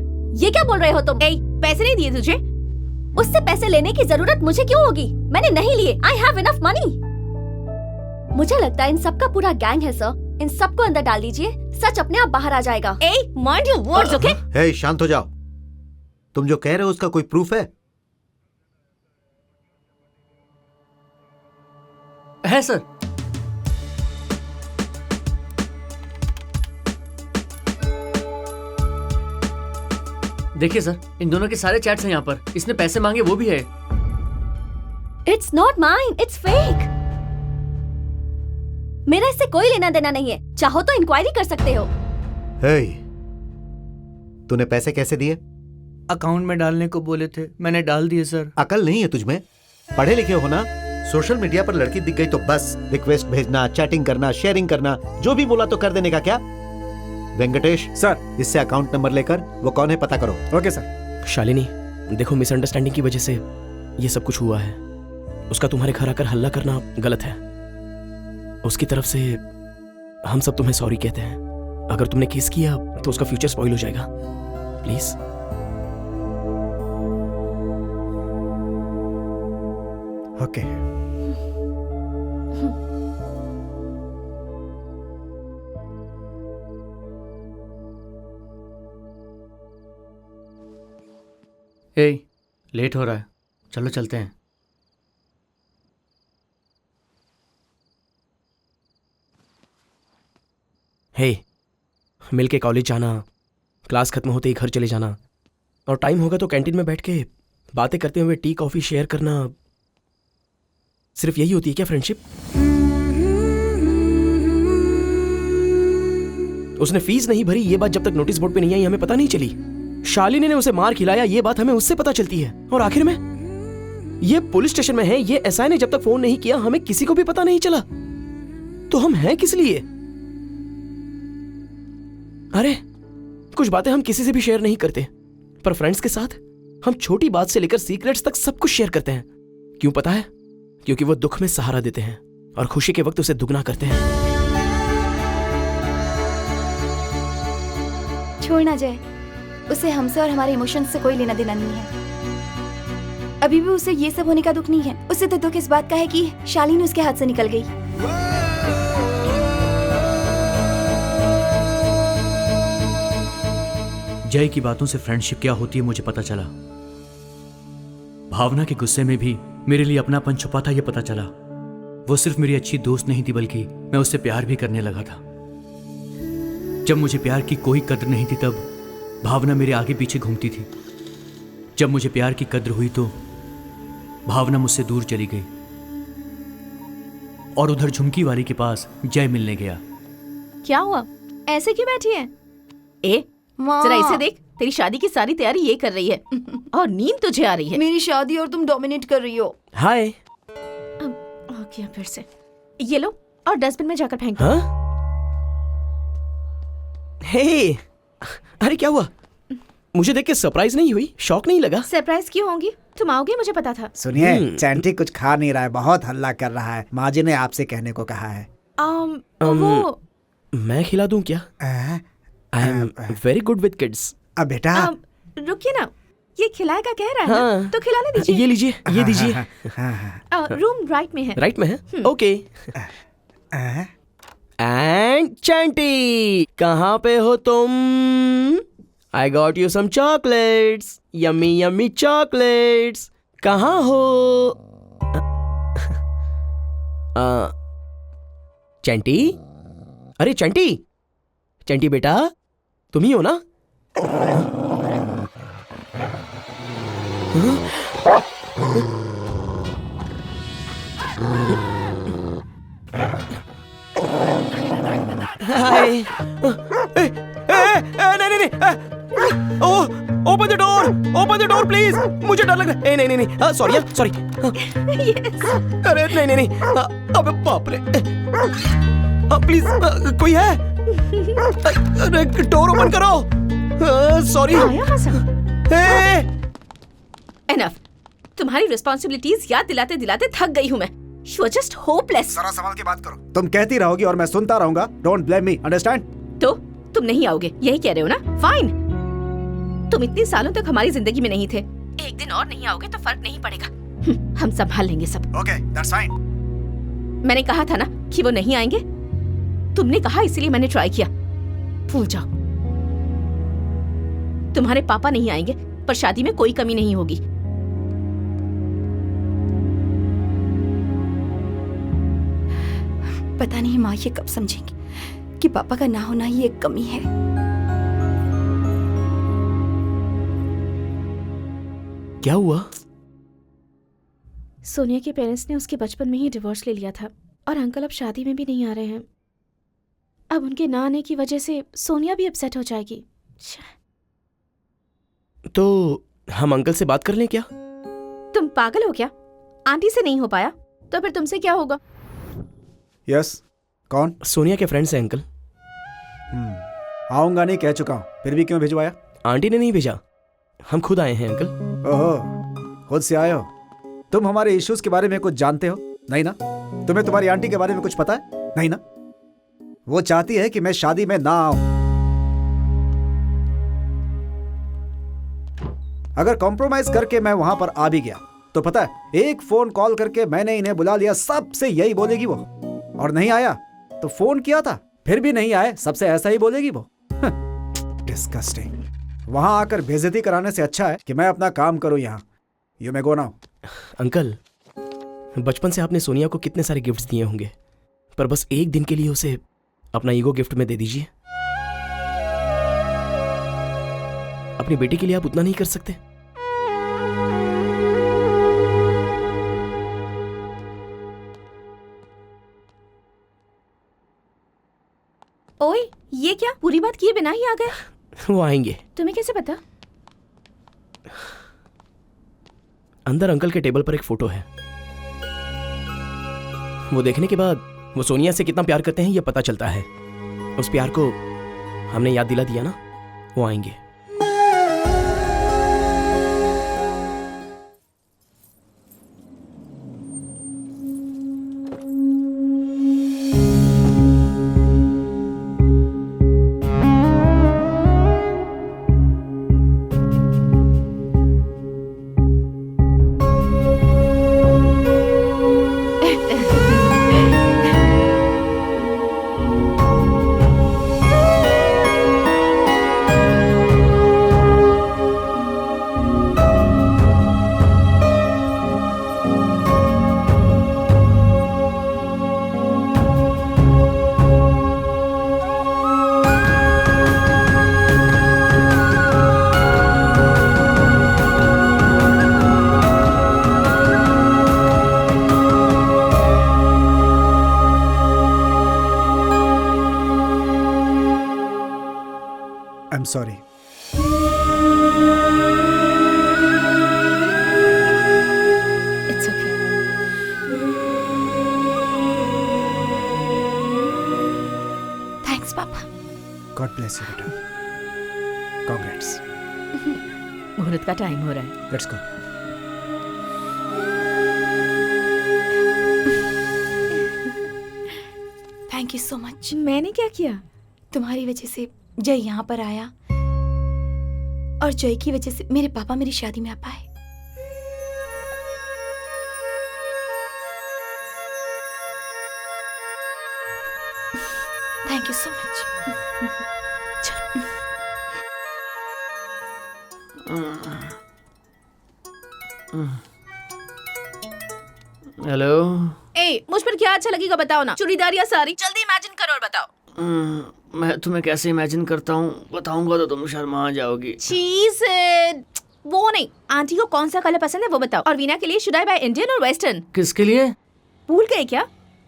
ये क्या बोल रहे हो तुम? पैसे नहीं दिए तुझे? उससे पैसे लेने की जरूरत मुझे क्यों होगी? मैंने नहीं लिए। I have enough money. मुझे लगता है इन सबका पूरा गैंग है सर। इन सबको अंदर डाल दीजिए, सच अपने आप बाहर आ जाएगा। Mind your words, okay? Hey शांत हो जाओ। तुम जो कह रहे हो उसका कोई प्रूफ है? है सर। देखिए सर, इन दोनों के सारे चैट्स हैं यहाँ पर। इसने पैसे मांगे वो भी है। It's not mine, it's fake. मेरा इससे कोई लेना देना नहीं है। चाहो तो इंक्वायरी कर सकते हो। हे, तूने पैसे कैसे दिए? अकाउंट में डालने को बोले थे, मैंने डाल दिए सर। अकल नहीं है तुझमें? पढ़े लिखे हो ना? सोशल मीडिया पर लड़की दिख गई तो बस रिक्वेस्ट भेजना, चैटिंग करना, शेयरिंग करना, जो भी बोला तो कर देने का क्या? वेंकटेश सर, इससे अकाउंट नंबर लेकर वो कौन है पता करो। Okay sir. शालिनी देखो, मिसअंडरस्टैंडिंग की वजह से ये सब कुछ हुआ है। उसका तुम्हारे घर आकर हल्ला करना गलत है। उसकी तरफ से हम सब तुम्हें सॉरी कहते हैं। अगर तुमने केस किया तो उसका फ्यूचर स्पॉइल हो जाएगा। प्लीज। ओके। लेट हो रहा है, चलो चलते हैं। हे, मिल के कॉलेज जाना, क्लास खत्म होते ही घर चले जाना, और टाइम होगा तो कैंटीन में बैठ के बातें करते हुए टी कॉफी शेयर करना, सिर्फ यही होती है क्या फ्रेंडशिप? उसने फीस नहीं भरी ये बात जब तक नोटिस बोर्ड पे नहीं आई हमें पता नहीं चली। शालिनी ने उसे मार खिलाया ये बात हमें उससे पता चलती है। और आखिर में ये पुलिस स्टेशन में है, ये एसआई ने जब तक फोन नहीं किया हमें किसी को भी पता नहीं चला। तो हम हैं किस लिए? अरे कुछ बातें हम किसी से भी शेयर नहीं करते, पर फ्रेंड्स के साथ हम छोटी बात से लेकर सीक्रेट्स तक सब कुछ शेयर करते हैं। क्यों पता है? क्योंकि वो दुख में सहारा देते हैं और खुशी के वक्त उसे दुगना करते हैं। छोड़ना जाए, उसे हमसे और हमारे इमोशंस से कोई लेना देना नहीं है। अभी भी उसे ये सब होने का दुख नहीं है। उसे तो दुख इस बात का है कि शालिनी उसके हाथ से निकल गई। जय की बातों से फ्रेंडशिप क्या होती है मुझे पता चला। भावना के गुस्से में भी मेरे लिए अपनापन छुपा था ये पता चला। वो सिर्फ मेरी अच्छी दोस्त नहीं थी बल्कि मैं उससे प्यार भी करने लगा था। जब मुझे प्यार की कोई कद्र नहीं थी तब भावना मेरे आगे पीछे घूमती थी। जब मुझे प्यार की कद्र हुई तो भावना मुझसे दूर चली गई और उधर झुमकी वाली के पास जय मिलने गया। क्या हुआ? ऐसे क्यों बैठी है? जरा इसे देख, तेरी शादी की सारी तैयारी ये कर रही है और नींद तुझे आ रही है। मेरी शादी और तुम डोमिनेट कर रही हो। हाय। ओके, फिर से ये लो और डस्टबिन में जाकर फेंक दो। हाँ? हे, अरे क्या हुआ? मुझे देख के सरप्राइज नहीं हुई? शॉक नहीं लगा? सरप्राइज क्यों होंगी? तुम आओगे मुझे पता था। सुनिए, चैंटी कुछ खा नहीं रहा है, बहुत हल्ला कर रहा है। माँ जी ने आपसे कहने को कहा है। वो मैं खिला दूं क्या? I am very good with kids. अब बेटा रुकिए ना, ये खिलाएगा कह रहा है हाँ। ना, तो खिलाने दीजिए। ये लीजिए, ये दीजिए। रूम राइट में है। राइट में है? ओके। एंड चैंटी, कहाँ पे हो तुम? I got you some chocolates, yummy yummy chocolates. कहाँ हो? चैंटी, अरे चैंटी, चैंटी बेटा, तुम ही हो ना? हाय। नहीं, ओपन द डोर प्लीज, मुझे डर लग रहा है। नहीं, सॉरी। अरे नहीं, अबे बाप रे, प्लीज कोई है? अरे डोर ओपन करो, सॉरी। एनफ, तुम्हारी रिस्पॉन्सिबिलिटीज याद दिलाते दिलाते थक गई हूँ मैं। You are just hopeless. जरा संभाल के बात करो। तुम कहती रहोगी और मैं सुनता रहूंगा। Don't blame me, understand? तो तुम नहीं आओगे, यही कह रहे हो ना? फाइन। तुम इतने सालों तक हमारी जिंदगी में नहीं थे, एक दिन और नहीं आओगे तो फर्क नहीं पड़ेगा। हम संभाल लेंगे सब। Okay, that's fine. मैंने कहा था ना कि वो नहीं आएंगे। तुमने कहा इसलिए मैंने ट्राई किया। भूल जाओ, तुम्हारे पापा नहीं आएंगे पर शादी में कोई कमी नहीं होगी। पता नहीं माँ ये कब समझेंगी कि पापा का ना होना ही एक कमी है। क्या हुआ? सोनिया के पेरेंट्स ने उसके बचपन में ही डिवोर्स ले लिया था और अंकल अब शादी में भी नहीं आ रहे हैं। अब उनके ना आने की वजह से सोनिया भी अपसेट हो जाएगी। तो हम अंकल से बात कर लें क्या? तुम पागल हो क्या? आंटी से नहीं हो पाया तो फिर तुमसे क्या होगा? यस, कौन? सोनिया के फ्रेंड्स हैं अंकल। आऊंगा नहीं कह चुका हूँ, फिर भी क्यों भिजवाया? आंटी ने नहीं भेजा, हम खुद आए हैं अंकल। ओहो, खुद से आए हो? तुम हमारे इश्यूज के बारे में कुछ जानते हो? नहीं ना? तुम्हें तुम्हारी आंटी के बारे में कुछ पता है? नहीं ना? वो चाहती है कि मैं शादी में ना आऊं। अगर कॉम्प्रोमाइज करके मैं वहां पर आ भी गया तो पता है, एक फोन कॉल करके मैंने इन्हें बुला लिया, सबसे यही बोलेगी वो। और नहीं आया तो फोन किया था, फिर भी नहीं आए, सबसे ऐसा ही बोलेगी वो। डिस्गस्टिंग। वहां आकर बेइज्जती कराने से अच्छा है कि मैं अपना काम करूं यहाँ। You may go now. Uncle, बचपन से आपने सोनिया को कितने सारे गिफ्ट्स दिए होंगे, पर बस एक दिन के लिए उसे अपना ईगो गिफ्ट में दे दीजिए। अपनी बेटी के लिए आप उतना नहीं कर सकते? ओए, ये क्या? पूरी बात किए बिना ही आ गए? वो आएंगे। तुम्हें कैसे पता? अंदर अंकल के टेबल पर एक फोटो है। वो देखने के बाद वो सोनिया से कितना प्यार करते हैं ये पता चलता है। उस प्यार को हमने याद दिला दिया ना, वो आएंगे। I'm sorry. It's okay. Thanks पापा। God bless you, बेटा। Congrats. मुहूर्त का टाइम हो रहा है। Let's go. Thank you so much. मैंने क्या किया? तुम्हारी वजह से जय यहाँ पर आया और जय की वजह से मेरे पापा मेरी शादी में आ पाए। Thank you so much. Hello. ए, मुझ पर क्या अच्छा लगेगा बताओ ना, चूड़ीदार या साड़ी? जल्दी इमेजिन करो और बताओ। मैं तुम्हें कैसे इमेजिन करता हूँ बताऊंगा तो तुम शर्मा जाओगी। चीज वो नहीं, आंटी को कौन सा कलर पसंद है वो बताओ। और वीना के लिए शुड आई बाय इंडियन और वेस्टर्न? किसके लिए? भूल गए क्या?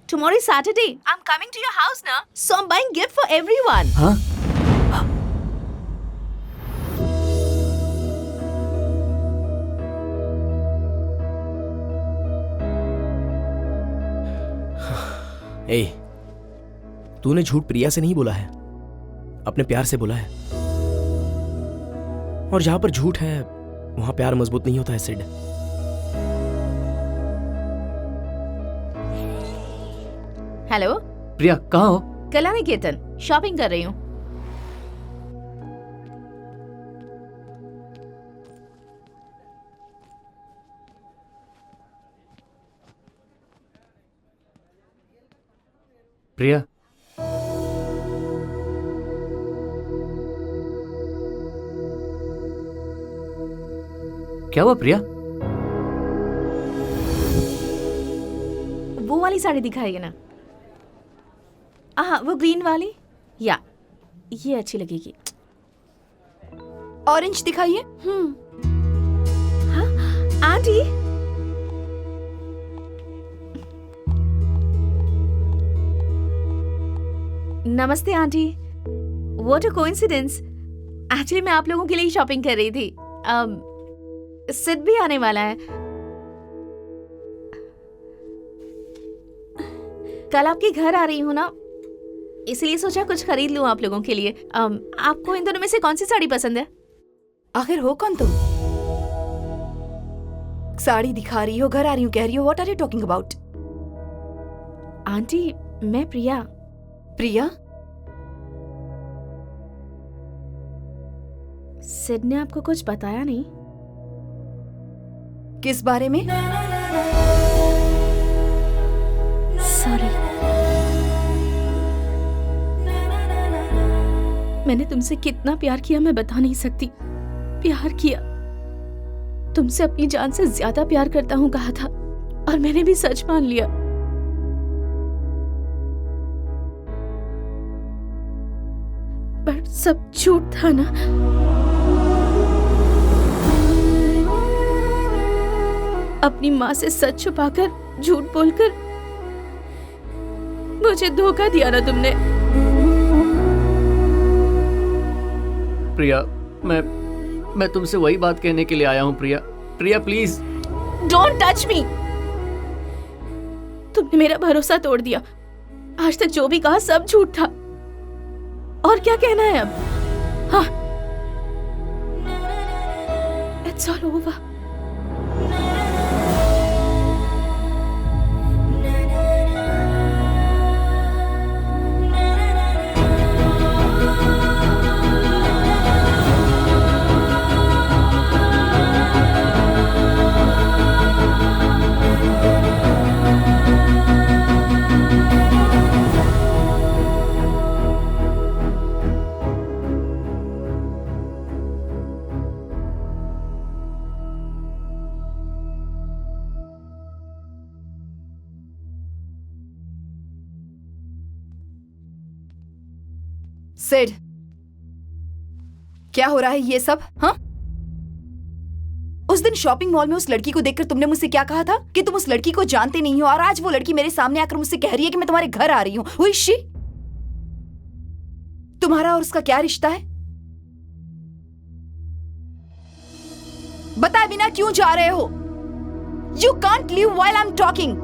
Tomorrow Saturday, I am coming to your house ना, so I am buying gift for everyone. हाँ? ए, तूने झूठ प्रिया से नहीं बोला है, अपने प्यार से बोला है। और जहां पर झूठ है वहां प्यार मजबूत नहीं होता है सिड। हेलो प्रिया, कहाँ हो? कला निकेतन, शॉपिंग कर रही हूँ। प्रिया, क्या हुआ प्रिया? वो वाली साड़ी दिखाइए ना। हाँ, वो ग्रीन वाली, या ये अच्छी लगेगी। ऑरेंज दिखाइए। हाँ आंटी, नमस्ते aunty. What a coincidence. Actually मैं आप लोगों के लिए ही शॉपिंग कर रही थी। सिड भी आने वाला है। कल आपके घर आ रही हूँ ना, इसलिए सोचा कुछ खरीद लूं आप लोगों के लिए। आपको इन दोनों में से कौन सी साड़ी पसंद है? आखिर हो कौन तुम? साड़ी दिखा रही हो, घर आ रही हूँ कह रही हो, what are you talking about? Aunty, मैं प्रिया। प्रिया? सिड ने आपको कुछ बताया नहीं? किस बारे में? सॉरी, मैंने तुमसे कितना प्यार किया मैं बता नहीं सकती। प्यार किया, तुमसे अपनी जान से ज्यादा प्यार करता हूँ कहा था, और मैंने भी सच मान लिया। पर सब झूठ था ना। अपनी माँ से सच छुपाकर, झूठ बोलकर मुझे धोखा दिया ना तुमने। प्रिया, मैं तुमसे वही बात कहने के लिए आया हूँ प्रिया। प्रिया प्लीज डोंट टच मी। तुमने मेरा भरोसा तोड़ दिया। आज तक जो भी कहा सब झूठ था। और क्या कहना है अब? हाँ, इट्स ऑल ओवर। सिड, क्या हो रहा है ये सब? हाँ, उस दिन शॉपिंग मॉल में उस लड़की को देखकर तुमने मुझसे क्या कहा था कि तुम उस लड़की को जानते नहीं हो, और आज वो लड़की मेरे सामने आकर मुझसे कह रही है कि मैं तुम्हारे घर आ रही हूं। Who is she? तुम्हारा और उसका क्या रिश्ता है? बताए बिना क्यों जा रहे हो? You can't leave while I'm talking.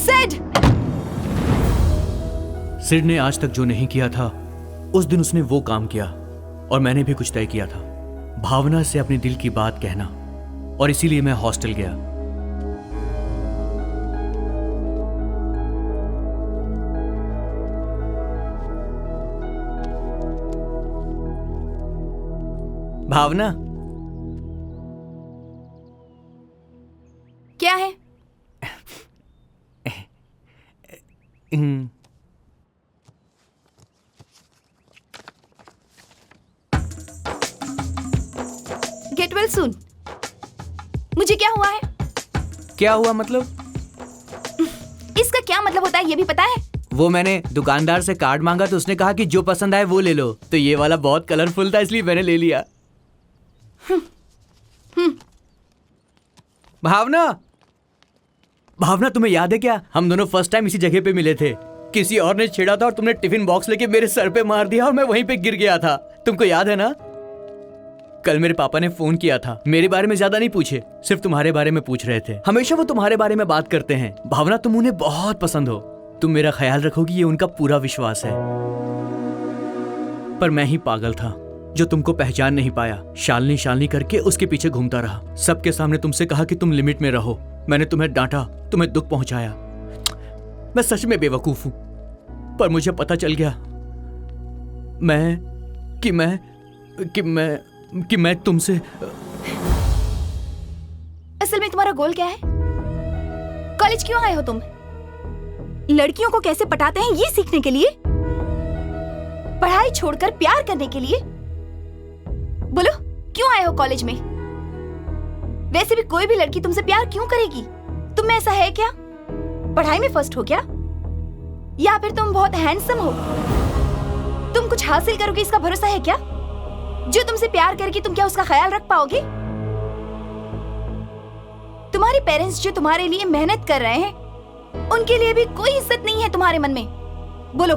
Sid! Sid ने आज तक जो नहीं किया था उस दिन उसने वो काम किया, और मैंने भी कुछ तय किया था, भावना से अपने दिल की बात कहना, और इसीलिए मैं हॉस्टल गया। भावना, क्या है? Get well soon. मुझे क्या हुआ है? क्या हुआ मतलब? इसका क्या क्या मतलब होता है ये भी पता है? वो मैंने दुकानदार से कार्ड मांगा तो उसने कहा कि जो पसंद आए वो ले लो, तो ये वाला बहुत कलरफुल था इसलिए मैंने ले लिया। भावना, भावना तुम्हें याद है क्या, हम दोनों फर्स्ट टाइम इसी जगह पे मिले थे। किसी और ने छेड़ा था और तुमने टिफिन बॉक्स लेके मेरे सर पे मार दिया और मैं वहीं पे गिर गया था। तुमको याद है ना? कल मेरे पापा ने फोन किया था, मेरे बारे में ज्यादा नहीं पूछे, सिर्फ तुम्हारे बारे में पूछ रहे थे। हमेशा वो तुम्हारे बारे में बात करते हैं। भावना, तुम उन्हें बहुत पसंद हो, तुम मेरा ख्याल रखोगी ये उनका पूरा विश्वास है। पर मैं ही पागल था जो तुमको पहचान नहीं पाया। शालनी शालनी करके उसके पीछे घूमता रहा। सबके सामने तुमसे कहा कि तुम लिमिट में रहो। मैंने तुम्हें डांटा, तुम्हें दुख पहुंचाया। मैं सच में बेवकूफ हूं, पर मुझे पता चल गया कि मैं तुमसे। असल में तुम्हारा गोल क्या है? कॉलेज क्यों आए हो तुम? लड़कियों को कैसे पटाते हैं ये सीखने के लिए? पढ़ाई छोड़कर प्यार करने के लिए? बोलो, क्यों आए हो कॉलेज में? वैसे भी कोई भी लड़की तुमसे प्यार क्यों करेगी? तुम में ऐसा है क्या? पढ़ाई में फर्स्ट हो क्या? या फिर तुम बहुत हैंडसम हो? तुम कुछ हासिल करोगे इसका भरोसा है क्या? जो तुमसे प्यार करेगी तुम क्या उसका ख्याल रख पाओगे? तुम्हारे पेरेंट्स जो तुम्हारे लिए मेहनत कर रहे हैं उनके लिए भी कोई इज्जत नहीं है तुम्हारे मन में। बोलो,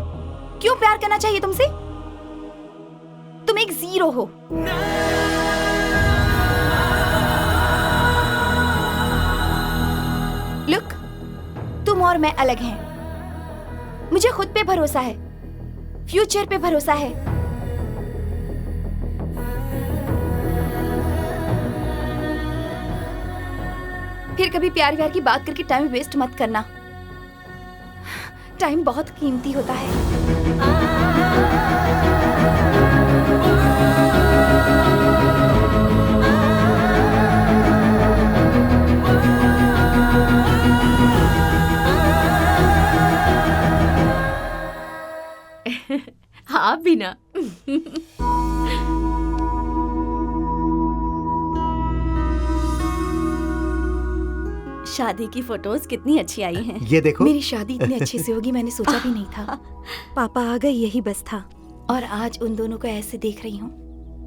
क्यों प्यार करना चाहिए तुमसे? तुम एक जीरो हो। लुक, तुम और मैं अलग हैं। मुझे खुद पे भरोसा है, फ्यूचर पे भरोसा है। फिर कभी प्यार व्यार की बात करके टाइम वेस्ट मत करना। टाइम बहुत कीमती होता है। आप भी ना। शादी की फोटोज कितनी अच्छी आई हैं। ये देखो। मेरी शादी इतनी अच्छे से होगी मैंने सोचा भी नहीं था। पापा आ गए यही बस था, और आज उन दोनों को ऐसे देख रही हूँ।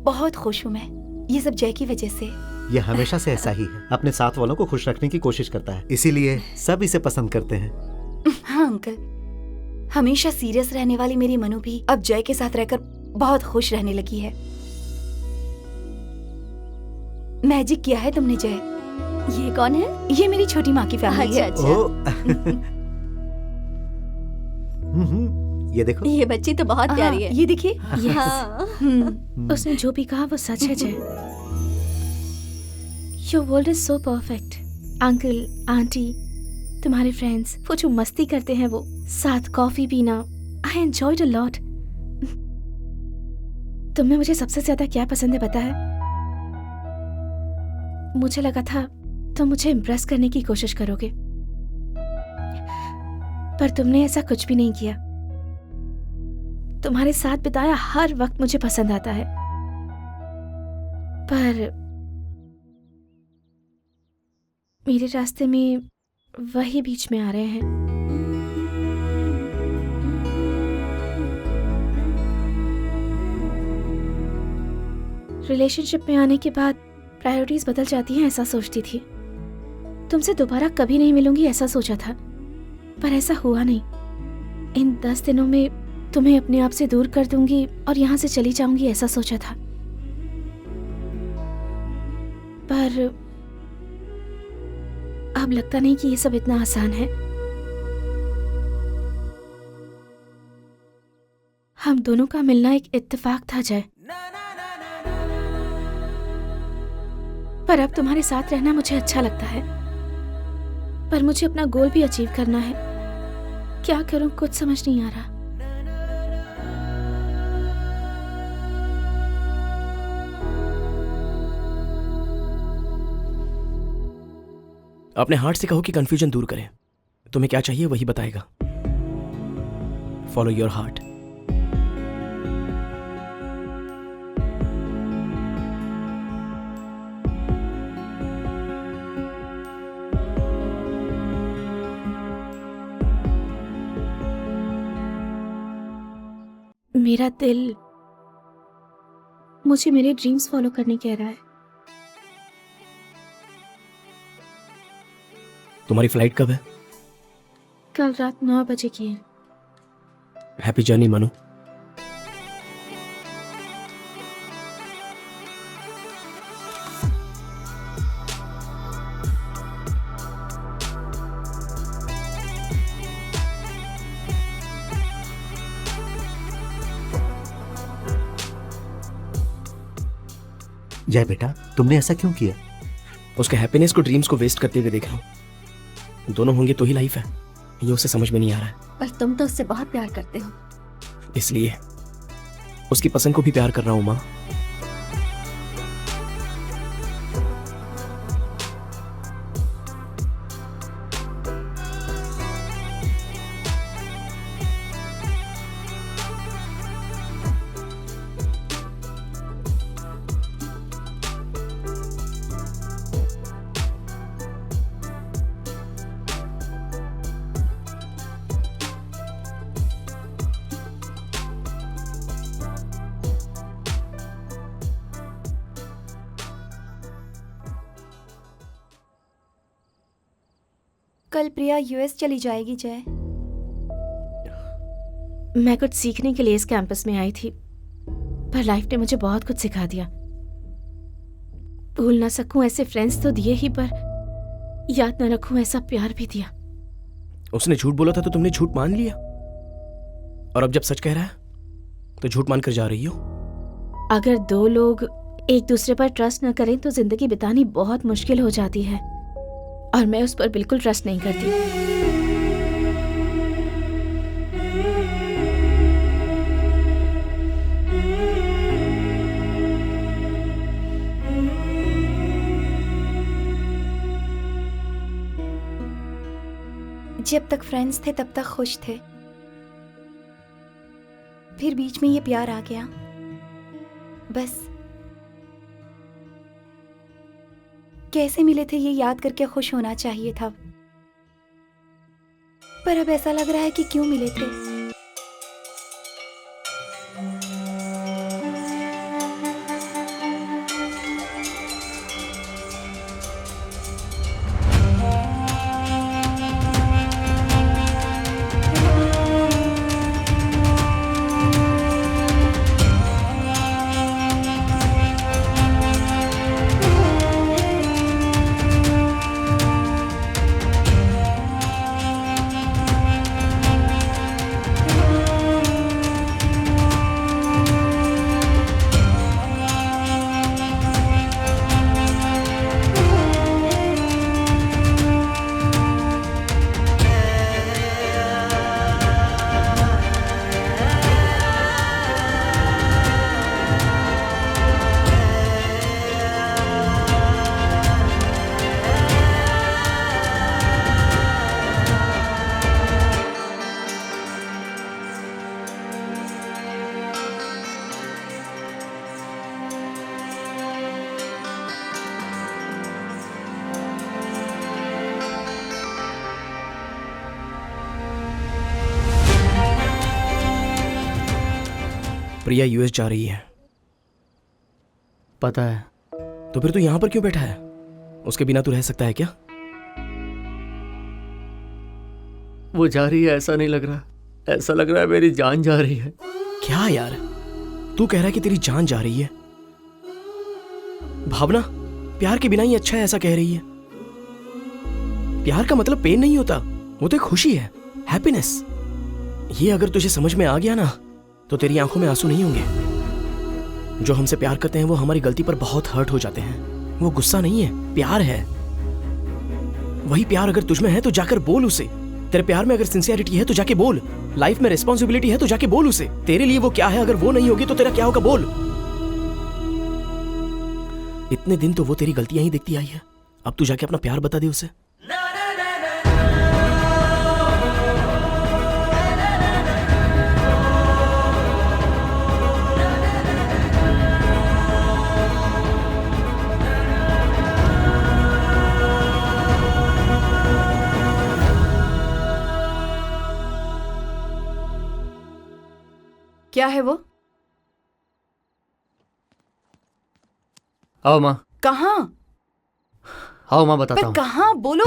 बहुत खुश हूँ मैं, ये सब जय की वजह से। ये हमेशा से ऐसा ही है, अपने साथ वालों को खुश रखने की कोशिश करता है, इसीलिए सब इसे पसंद करते हैं। हाँ अंकल, हमेशा सीरियस रहने वाली मेरी मनु भी अब जय के साथ रहकर बहुत खुश रहने लगी है। मैजिक किया है तुमने जय। ये कौन है? ये मेरी छोटी माँ की फैमिली है। अच्छा। ये देखो। ये बच्ची तो बहुत प्यारी है। ये देखिए। हाँ। उसने जो भी कहा वो सच है जय। Your world is so perfect. Uncle, aunty, तुम्हारे फ्रेंड्स, वो जो मस्ती करते हैं, वो साथ कॉफी पीना, आई एंजॉयड अ लॉट। तुम्हें मुझे सबसे ज्यादा क्या पसंद है पता है? मुझे लगा था तुम मुझे इम्प्रेस करने की कोशिश करोगे, पर तुमने ऐसा कुछ भी नहीं किया। तुम्हारे साथ बिताया हर वक्त मुझे पसंद आता है, पर मेरे रास्ते में वही बीच में आ रहे हैं। रिलेशनशिप में आने के बाद प्रायोरिटीज बदल जाती हैं, ऐसा सोचती थी। तुमसे दोबारा कभी नहीं मिलूंगी ऐसा सोचा था, पर ऐसा हुआ नहीं। इन 10 दिनों में तुम्हें अपने आप से दूर कर दूंगी और यहाँ से चली जाऊंगी ऐसा सोचा था, पर अब लगता नहीं कि ये सब इतना आसान है। हम दोनों का मिलना एक इत्तेफाक था जय, पर अब तुम्हारे साथ रहना मुझे अच्छा लगता है। पर मुझे अपना गोल भी अचीव करना है। क्या करूं कुछ समझ नहीं आ रहा। अपने हार्ट से कहो कि कंफ्यूजन दूर करें। तुम्हें क्या चाहिए वही बताएगा। Follow your heart. मेरा दिल मुझे मेरे ड्रीम्स फॉलो करने कह रहा है। तुम्हारी फ्लाइट कब है? कल रात 9 बजे की है। Happy journey Manu. जय बेटा, तुमने ऐसा क्यों किया? उसके हैप्पीनेस को, ड्रीम्स को वेस्ट करते हुए देख रहा हूँ। दोनों होंगे तो ही लाइफ है, ये उसे समझ में नहीं आ रहा है। पर तुम तो उससे बहुत प्यार करते हो। इसलिए उसकी पसंद को भी प्यार कर रहा हूँ माँ। कल प्रिया यूएस चली जाएगी जय। मैं कुछ सीखने के लिए इस कैंपस में आई थी, पर लाइफ ने मुझे बहुत कुछ सिखा दिया। भूल ना सकूं ऐसे फ्रेंड्स तो दिए ही, पर याद ना रखूं ऐसा प्यार भी दिया। उसने झूठ बोला था तो तुमने झूठ मान लिया, और अब जब सच कह रहा है तो झूठ मानकर जा रही हो। अगर दो लोग एक दूसरे पर ट्रस्ट न करें तो जिंदगी बितानी बहुत मुश्किल हो जाती है, और मैं उस पर बिल्कुल ट्रस्ट नहीं करती। जब तक फ्रेंड्स थे तब तक खुश थे, फिर बीच में ये प्यार आ गया। बस कैसे मिले थे ये याद करके खुश होना चाहिए था, पर अब ऐसा लग रहा है कि क्यों मिले थे। प्रिया यूएस जा रही है। पता है। तो फिर तू यहां पर क्यों बैठा है? उसके बिना तू रह सकता है क्या? वो जा रही है ऐसा नहीं लग रहा, ऐसा लग रहा है मेरी जान जा रही है। क्या यार, तू कह रहा है कि तेरी जान जा रही है? भावना प्यार के बिना ही अच्छा है ऐसा कह रही है। प्यार का मतलब पेन नहीं होता, वो तो एक खुशी है, हैप्पीनेस। ये अगर तुझे समझ में आ गया ना तो तेरी आंखों में आंसू नहीं होंगे। जो हमसे प्यार करते हैं वो हमारी गलती पर बहुत हर्ट हो जाते हैं। वो गुस्सा नहीं है, प्यार है। वही प्यार अगर तुझमें है तो जाकर बोल उसे। तेरे प्यार में अगर सिंसियरिटी है तो जाके बोल। लाइफ में रिस्पॉन्सिबिलिटी है तो जाके बोल उसे। तेरे लिए वो क्या है, अगर वो नहीं होगी तो तेरा क्या होगा, बोल। इतने दिन तो वो तेरी गलतियां ही देखती आई है, अब तू जाके अपना प्यार बता दे उसे। क्या है वो? आओ माँ, कहाँ? आओ माँ बताता पर हूँ। कहाँ बोलो।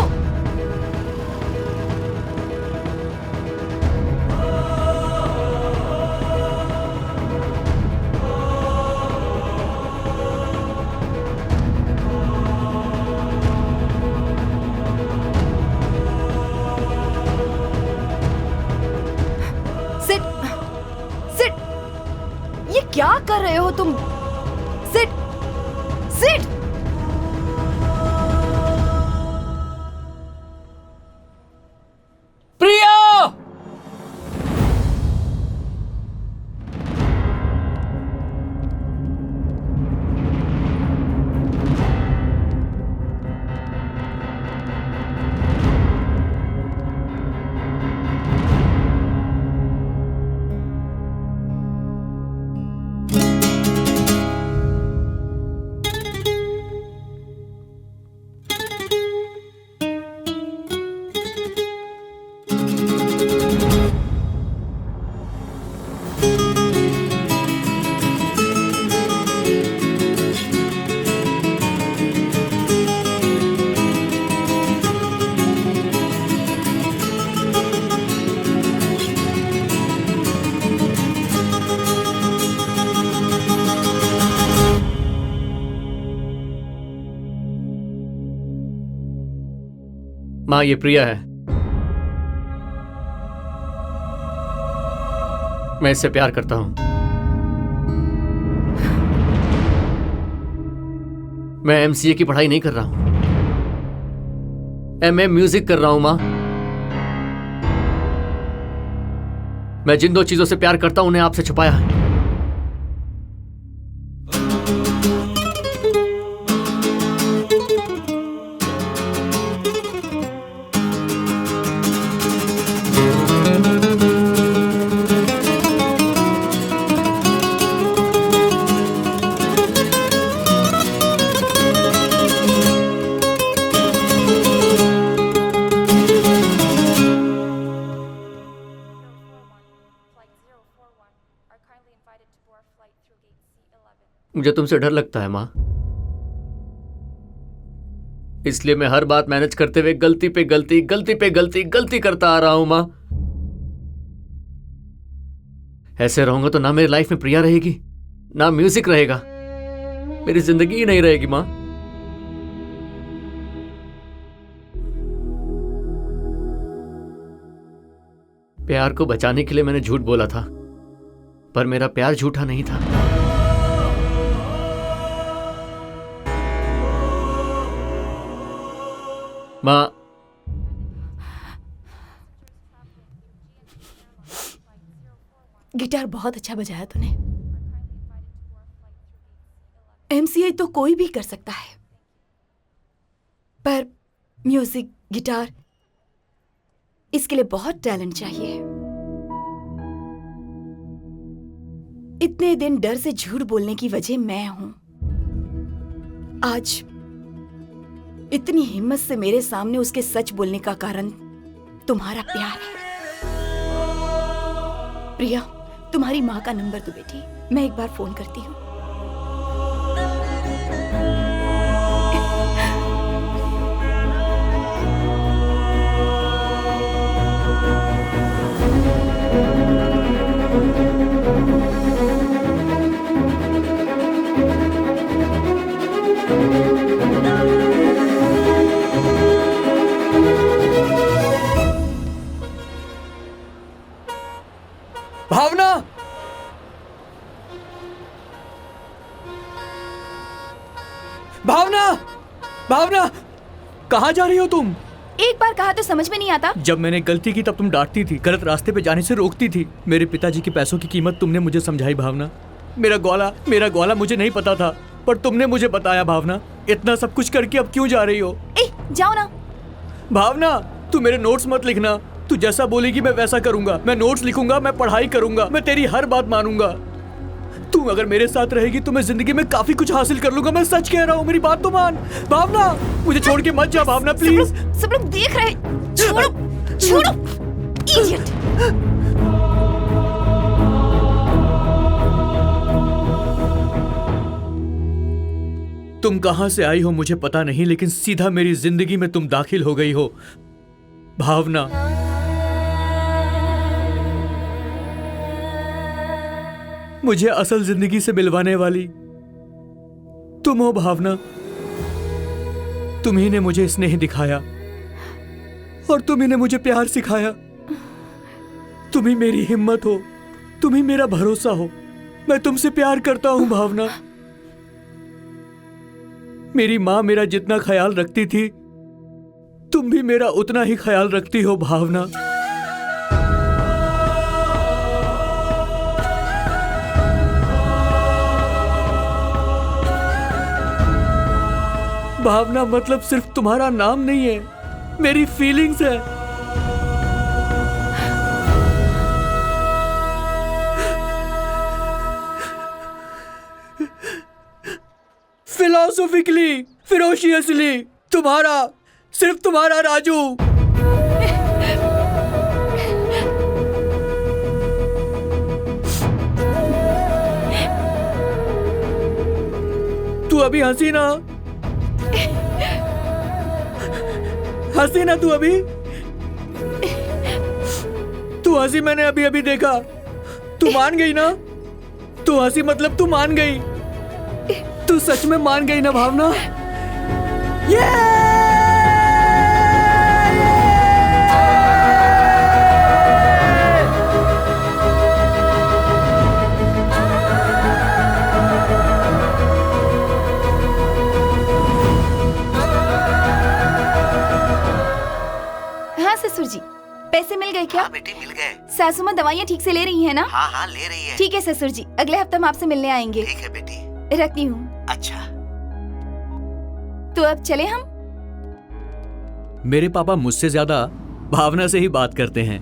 सिट, सिट, ये क्या कर रहे हो तुम? Sit, sit. प्रिया! माँ, ये प्रिया है। मैं इससे प्यार करता हूं। मैं एमसीए की पढ़ाई नहीं कर रहा हूं, एमए म्यूजिक कर रहा हूं माँ। मैं जिन दो चीजों से प्यार करता हूं उन्हें आपसे छुपाया है। मुझे तुमसे डर लगता है माँ, इसलिए मैं हर बात मैनेज करते हुए गलती पे गलती, गलती पे गलती, गलती करता आ रहा हूं माँ। ऐसे रहूंगा तो ना मेरी लाइफ में प्रिया रहेगी, ना म्यूजिक रहेगा, मेरी जिंदगी ही नहीं रहेगी माँ। प्यार को बचाने के लिए मैंने झूठ बोला था, पर मेरा प्यार झूठा नहीं था। माँ, गिटार बहुत अच्छा बजाया तूने। एमसीए तो कोई भी कर सकता है, पर म्यूजिक, गिटार, इसके लिए बहुत टैलेंट चाहिए। इतने दिन डर से झूठ बोलने की वजह मैं हूं। आज इतनी हिम्मत से मेरे सामने उसके सच बोलने का कारण तुम्हारा प्यार है। प्रिया, तुम्हारी माँ का नंबर दो बेटी, मैं एक बार फोन करती हूँ। भावना, भावना, भावना, कहाँ जा रही हो तुम? एक बार कहा तो समझ में नहीं आता। जब मैंने गलती की तब तुम डांटती थी, गलत रास्ते पे जाने से रोकती थी। मेरे पिताजी के पैसों की कीमत तुमने मुझे समझाई भावना। मेरा ग्वाला मुझे नहीं पता था, पर तुमने मुझे बताया भावना। इतना सब कुछ करके अब क्यों जा रही हो? जाओ ना। भावना, तू मेरे नोट्स मत लिखना। तू जैसा बोलेगी मैं वैसा करूंगा। मैं नोट्स लिखूंगा, मैं पढ़ाई करूंगा, मैं तेरी हर बात मानूंगा। तू अगर मेरे साथ रहेगी तो मैं जिंदगी में काफी कुछ हासिल कर लूंगा। मैं सच कह रहा हूँ, मेरी बात तो मान। भावना, मुझे छोड़ के मत जा भावना, प्लीज। सब लोग देख रहे हैं। छोड़ो, छोड़ो, इडियट। तुम कहां से आई हो मुझे पता नहीं, लेकिन सीधा मेरी जिंदगी में तुम दाखिल हो गई हो। भावना, मुझे असल जिंदगी से मिलवाने वाली तुम हो भावना। तुम्ही ने मुझे स्नेह दिखाया और तुम्ही ने मुझे प्यार सिखाया। तुम्ही मेरी हिम्मत हो, तुम्ही मेरा भरोसा हो। मैं तुमसे प्यार करता हूं भावना। मेरी मां मेरा जितना ख्याल रखती थी, तुम भी मेरा उतना ही ख्याल रखती हो भावना। भावना मतलब सिर्फ तुम्हारा नाम नहीं है, मेरी फीलिंग्स है। फिलोसॉफिकली, फिरोशियसली, तुम्हारा, सिर्फ तुम्हारा राजू। तू अभी हंसी ना, हंसी ना तू अभी। तू हंसी मैंने अभी अभी देखा। तू मान गई ना? तू हंसी मतलब तू मान गई। तू सच में मान गई ना भावना? हाँ ससुर जी, पैसे मिल गए क्या? हाँ बेटी मिल गए। सासू माँ दवाइयाँ ठीक से ले रही है ना? हाँ हाँ ले रही है। ठीक है ससुर जी, अगले हफ्ते हम आपसे मिलने आएंगे। ठीक है बेटी। रखती हूँ। अच्छा तो अब चले हम? मेरे पापा मुझसे ज्यादा भावना से ही बात करते हैं।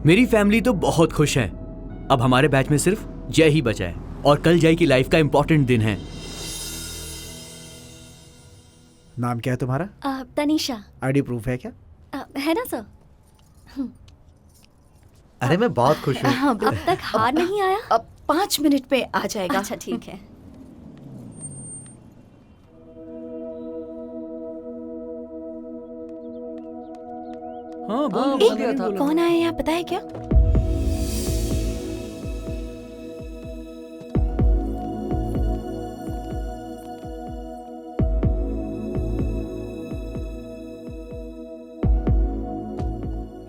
मेरी फैमिली तो बहुत खुश है। अब हमारे बैच में सिर्फ जय ही बचा है और कल जय की लाइफ का इंपॉर्टेंट दिन है। नाम क्या है तुम्हारा? तनीषा। आईडी प्रूफ है क्या? है ना सर? अरे मैं बहुत खुश हूँ। हाँ, अब तक हार नहीं आया? अब 5 मिनट पे आ जाएगा। अच्छा ठीक है। हाँ, बोल दिया था। कौन आया यहाँ पता है क्या?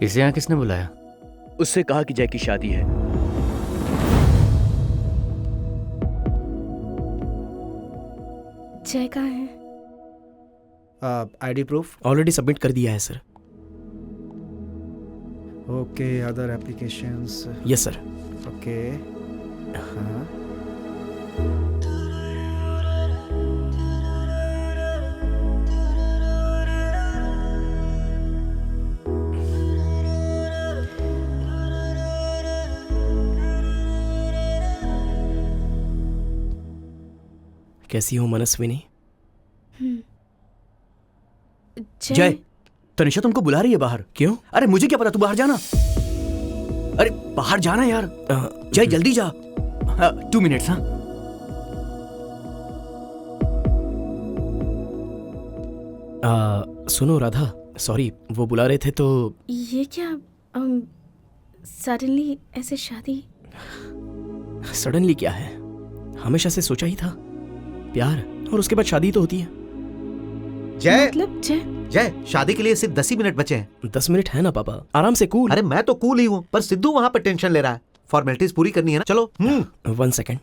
इसे यहाँ किसने बुलाया? उससे कहा कि जय की शादी है। जय कहाँ है? ID proof? ऑलरेडी सबमिट कर दिया है sir. Okay, other applications? Yes sir. Okay. हाँ। कैसी हो मनस्विनी? जय, तनिषा तुमको बुला रही है बाहर। क्यों? अरे मुझे क्या पता, तू बाहर जाना। अरे बाहर जाना यार। जय जल्दी जा। 2 मिनट्स। हाँ सुनो राधा, सॉरी वो बुला रहे थे तो। ये क्या सडनली ऐसे शादी? सडनली क्या है, हमेशा से सोचा ही था। प्यार और उसके बाद शादी तो होती है। जय मतलब जय? जय, शादी के लिए सिर्फ 10 ही मिनट बचे हैं। 10 मिनट है ना पापा, आराम से कूल। अरे मैं तो कूल ही हूँ, पर सिद्धू वहाँ पे टेंशन ले रहा है। फॉर्मेलिटीज पूरी करनी है ना, चलो। 1 सेकेंड।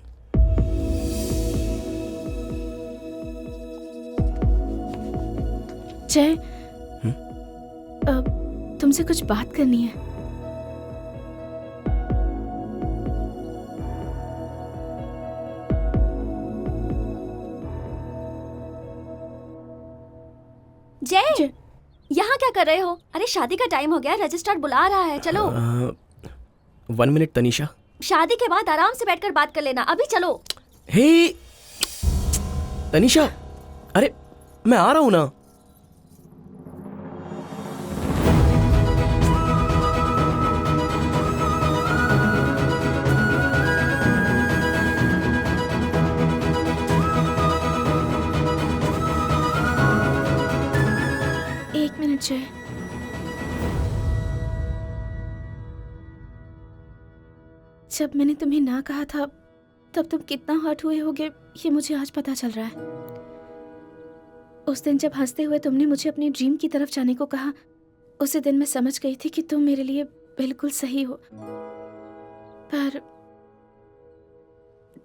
जय, तुमसे कुछ बात करनी है। जय, यहाँ क्या कर रहे हो? अरे शादी का टाइम हो गया, रजिस्ट्रार बुला रहा है, चलो। 1 मिनट तनीषा। शादी के बाद आराम से बैठकर बात कर लेना, अभी चलो। हे तनीषा, अरे मैं आ रहा हूं ना। जब मैंने तुम्हें ना कहा था तब तुम कितना हर्ट हुए होगे ये मुझे आज पता चल रहा है। उस दिन जब हंसते हुए तुमने मुझे अपनी ड्रीम की तरफ जाने को कहा, उसी दिन मैं समझ गई थी कि तुम मेरे लिए बिल्कुल सही हो। पर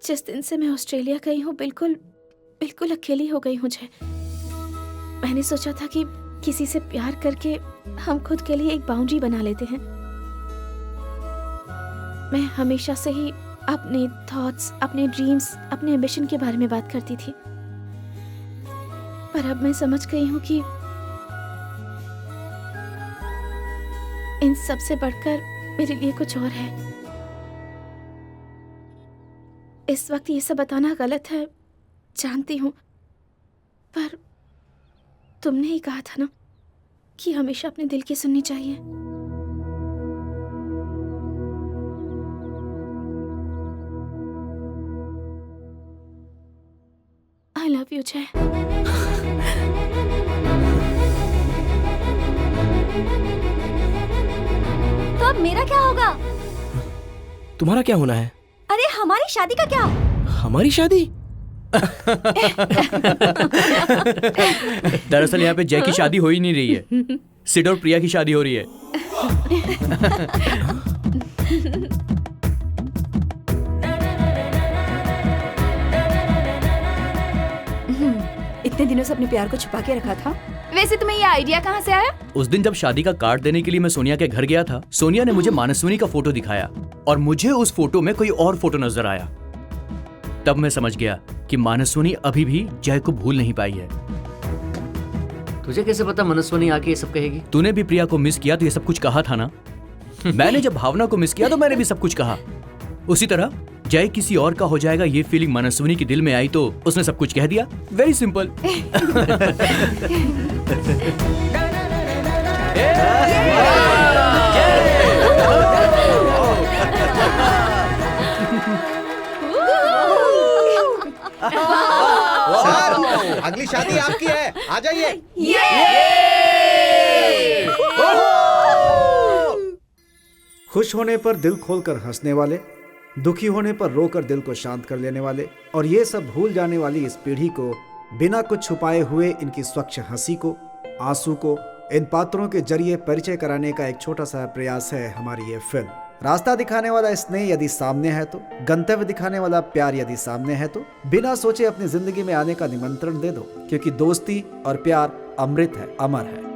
जिस दिन से मैं ऑस्ट्रेलिया गई हूँ बिल्कुल अकेली हो गई हूँ। मैंने सोचा था कि किसी से प्यार करके हम खुद के लिए एक बाउंड्री बना लेते हैं। मैं हमेशा से ही अपने थॉट्स, अपने ड्रीम्स, अपने एम्बिशन के बारे में बात करती थी, पर अब मैं समझ गई हूँ कि इन सब से बढ़कर मेरे लिए कुछ और है। इस वक्त ये सब बताना गलत है, जानती हूँ, पर तुमने ही कहा था ना कि हमेशा अपने दिल की सुननी चाहिए। I love you, जय। तो अब मेरा क्या होगा? तुम्हारा क्या होना है? अरे हमारी शादी का क्या? हमारी शादी? दरअसल यहाँ पे जय की शादी हो ही नहीं रही है, सिड और प्रिया की शादी हो रही है। इतने दिनों से अपने प्यार को छुपा के रखा था। वैसे तुम्हें ये आइडिया कहाँ से आया? उस दिन जब शादी का कार्ड देने के लिए मैं सोनिया के घर गया था, सोनिया ने मुझे मानसवनी का फोटो दिखाया और मुझे उस फोटो में कोई और फोटो नजर आया। तब मैं समझ गया कि मानसवनी अभी भी जय को भूल नहीं पाई है। तुझे कैसे पता मनस्वनी आके ये सब कहेगी? तूने भी प्रिया को मिस किया तो ये सब कुछ कहा था ना। मैंने जब भावना को मिस किया तो मैंने भी सब कुछ कहा। उसी तरह जय किसी और का हो जाएगा ये फीलिंग मनस्वनी के दिल में आई तो उसने सब कुछ कह दिया। Very simple. सर, अगली शादी आपकी है, आ जाइए। खुश होने पर दिल खोलकर हंसने वाले, दुखी होने पर रोकर दिल को शांत कर लेने वाले और ये सब भूल जाने वाली इस पीढ़ी को बिना कुछ छुपाए हुए इनकी स्वच्छ हंसी को, आंसू को इन पात्रों के जरिए परिचय कराने का एक छोटा सा प्रयास है हमारी ये फिल्म। रास्ता दिखाने वाला स्नेह यदि सामने है तो, गंतव्य दिखाने वाला प्यार यदि सामने है तो बिना सोचे अपनी जिंदगी में आने का निमंत्रण दे दो, क्योंकि दोस्ती और प्यार अमृत है, अमर है।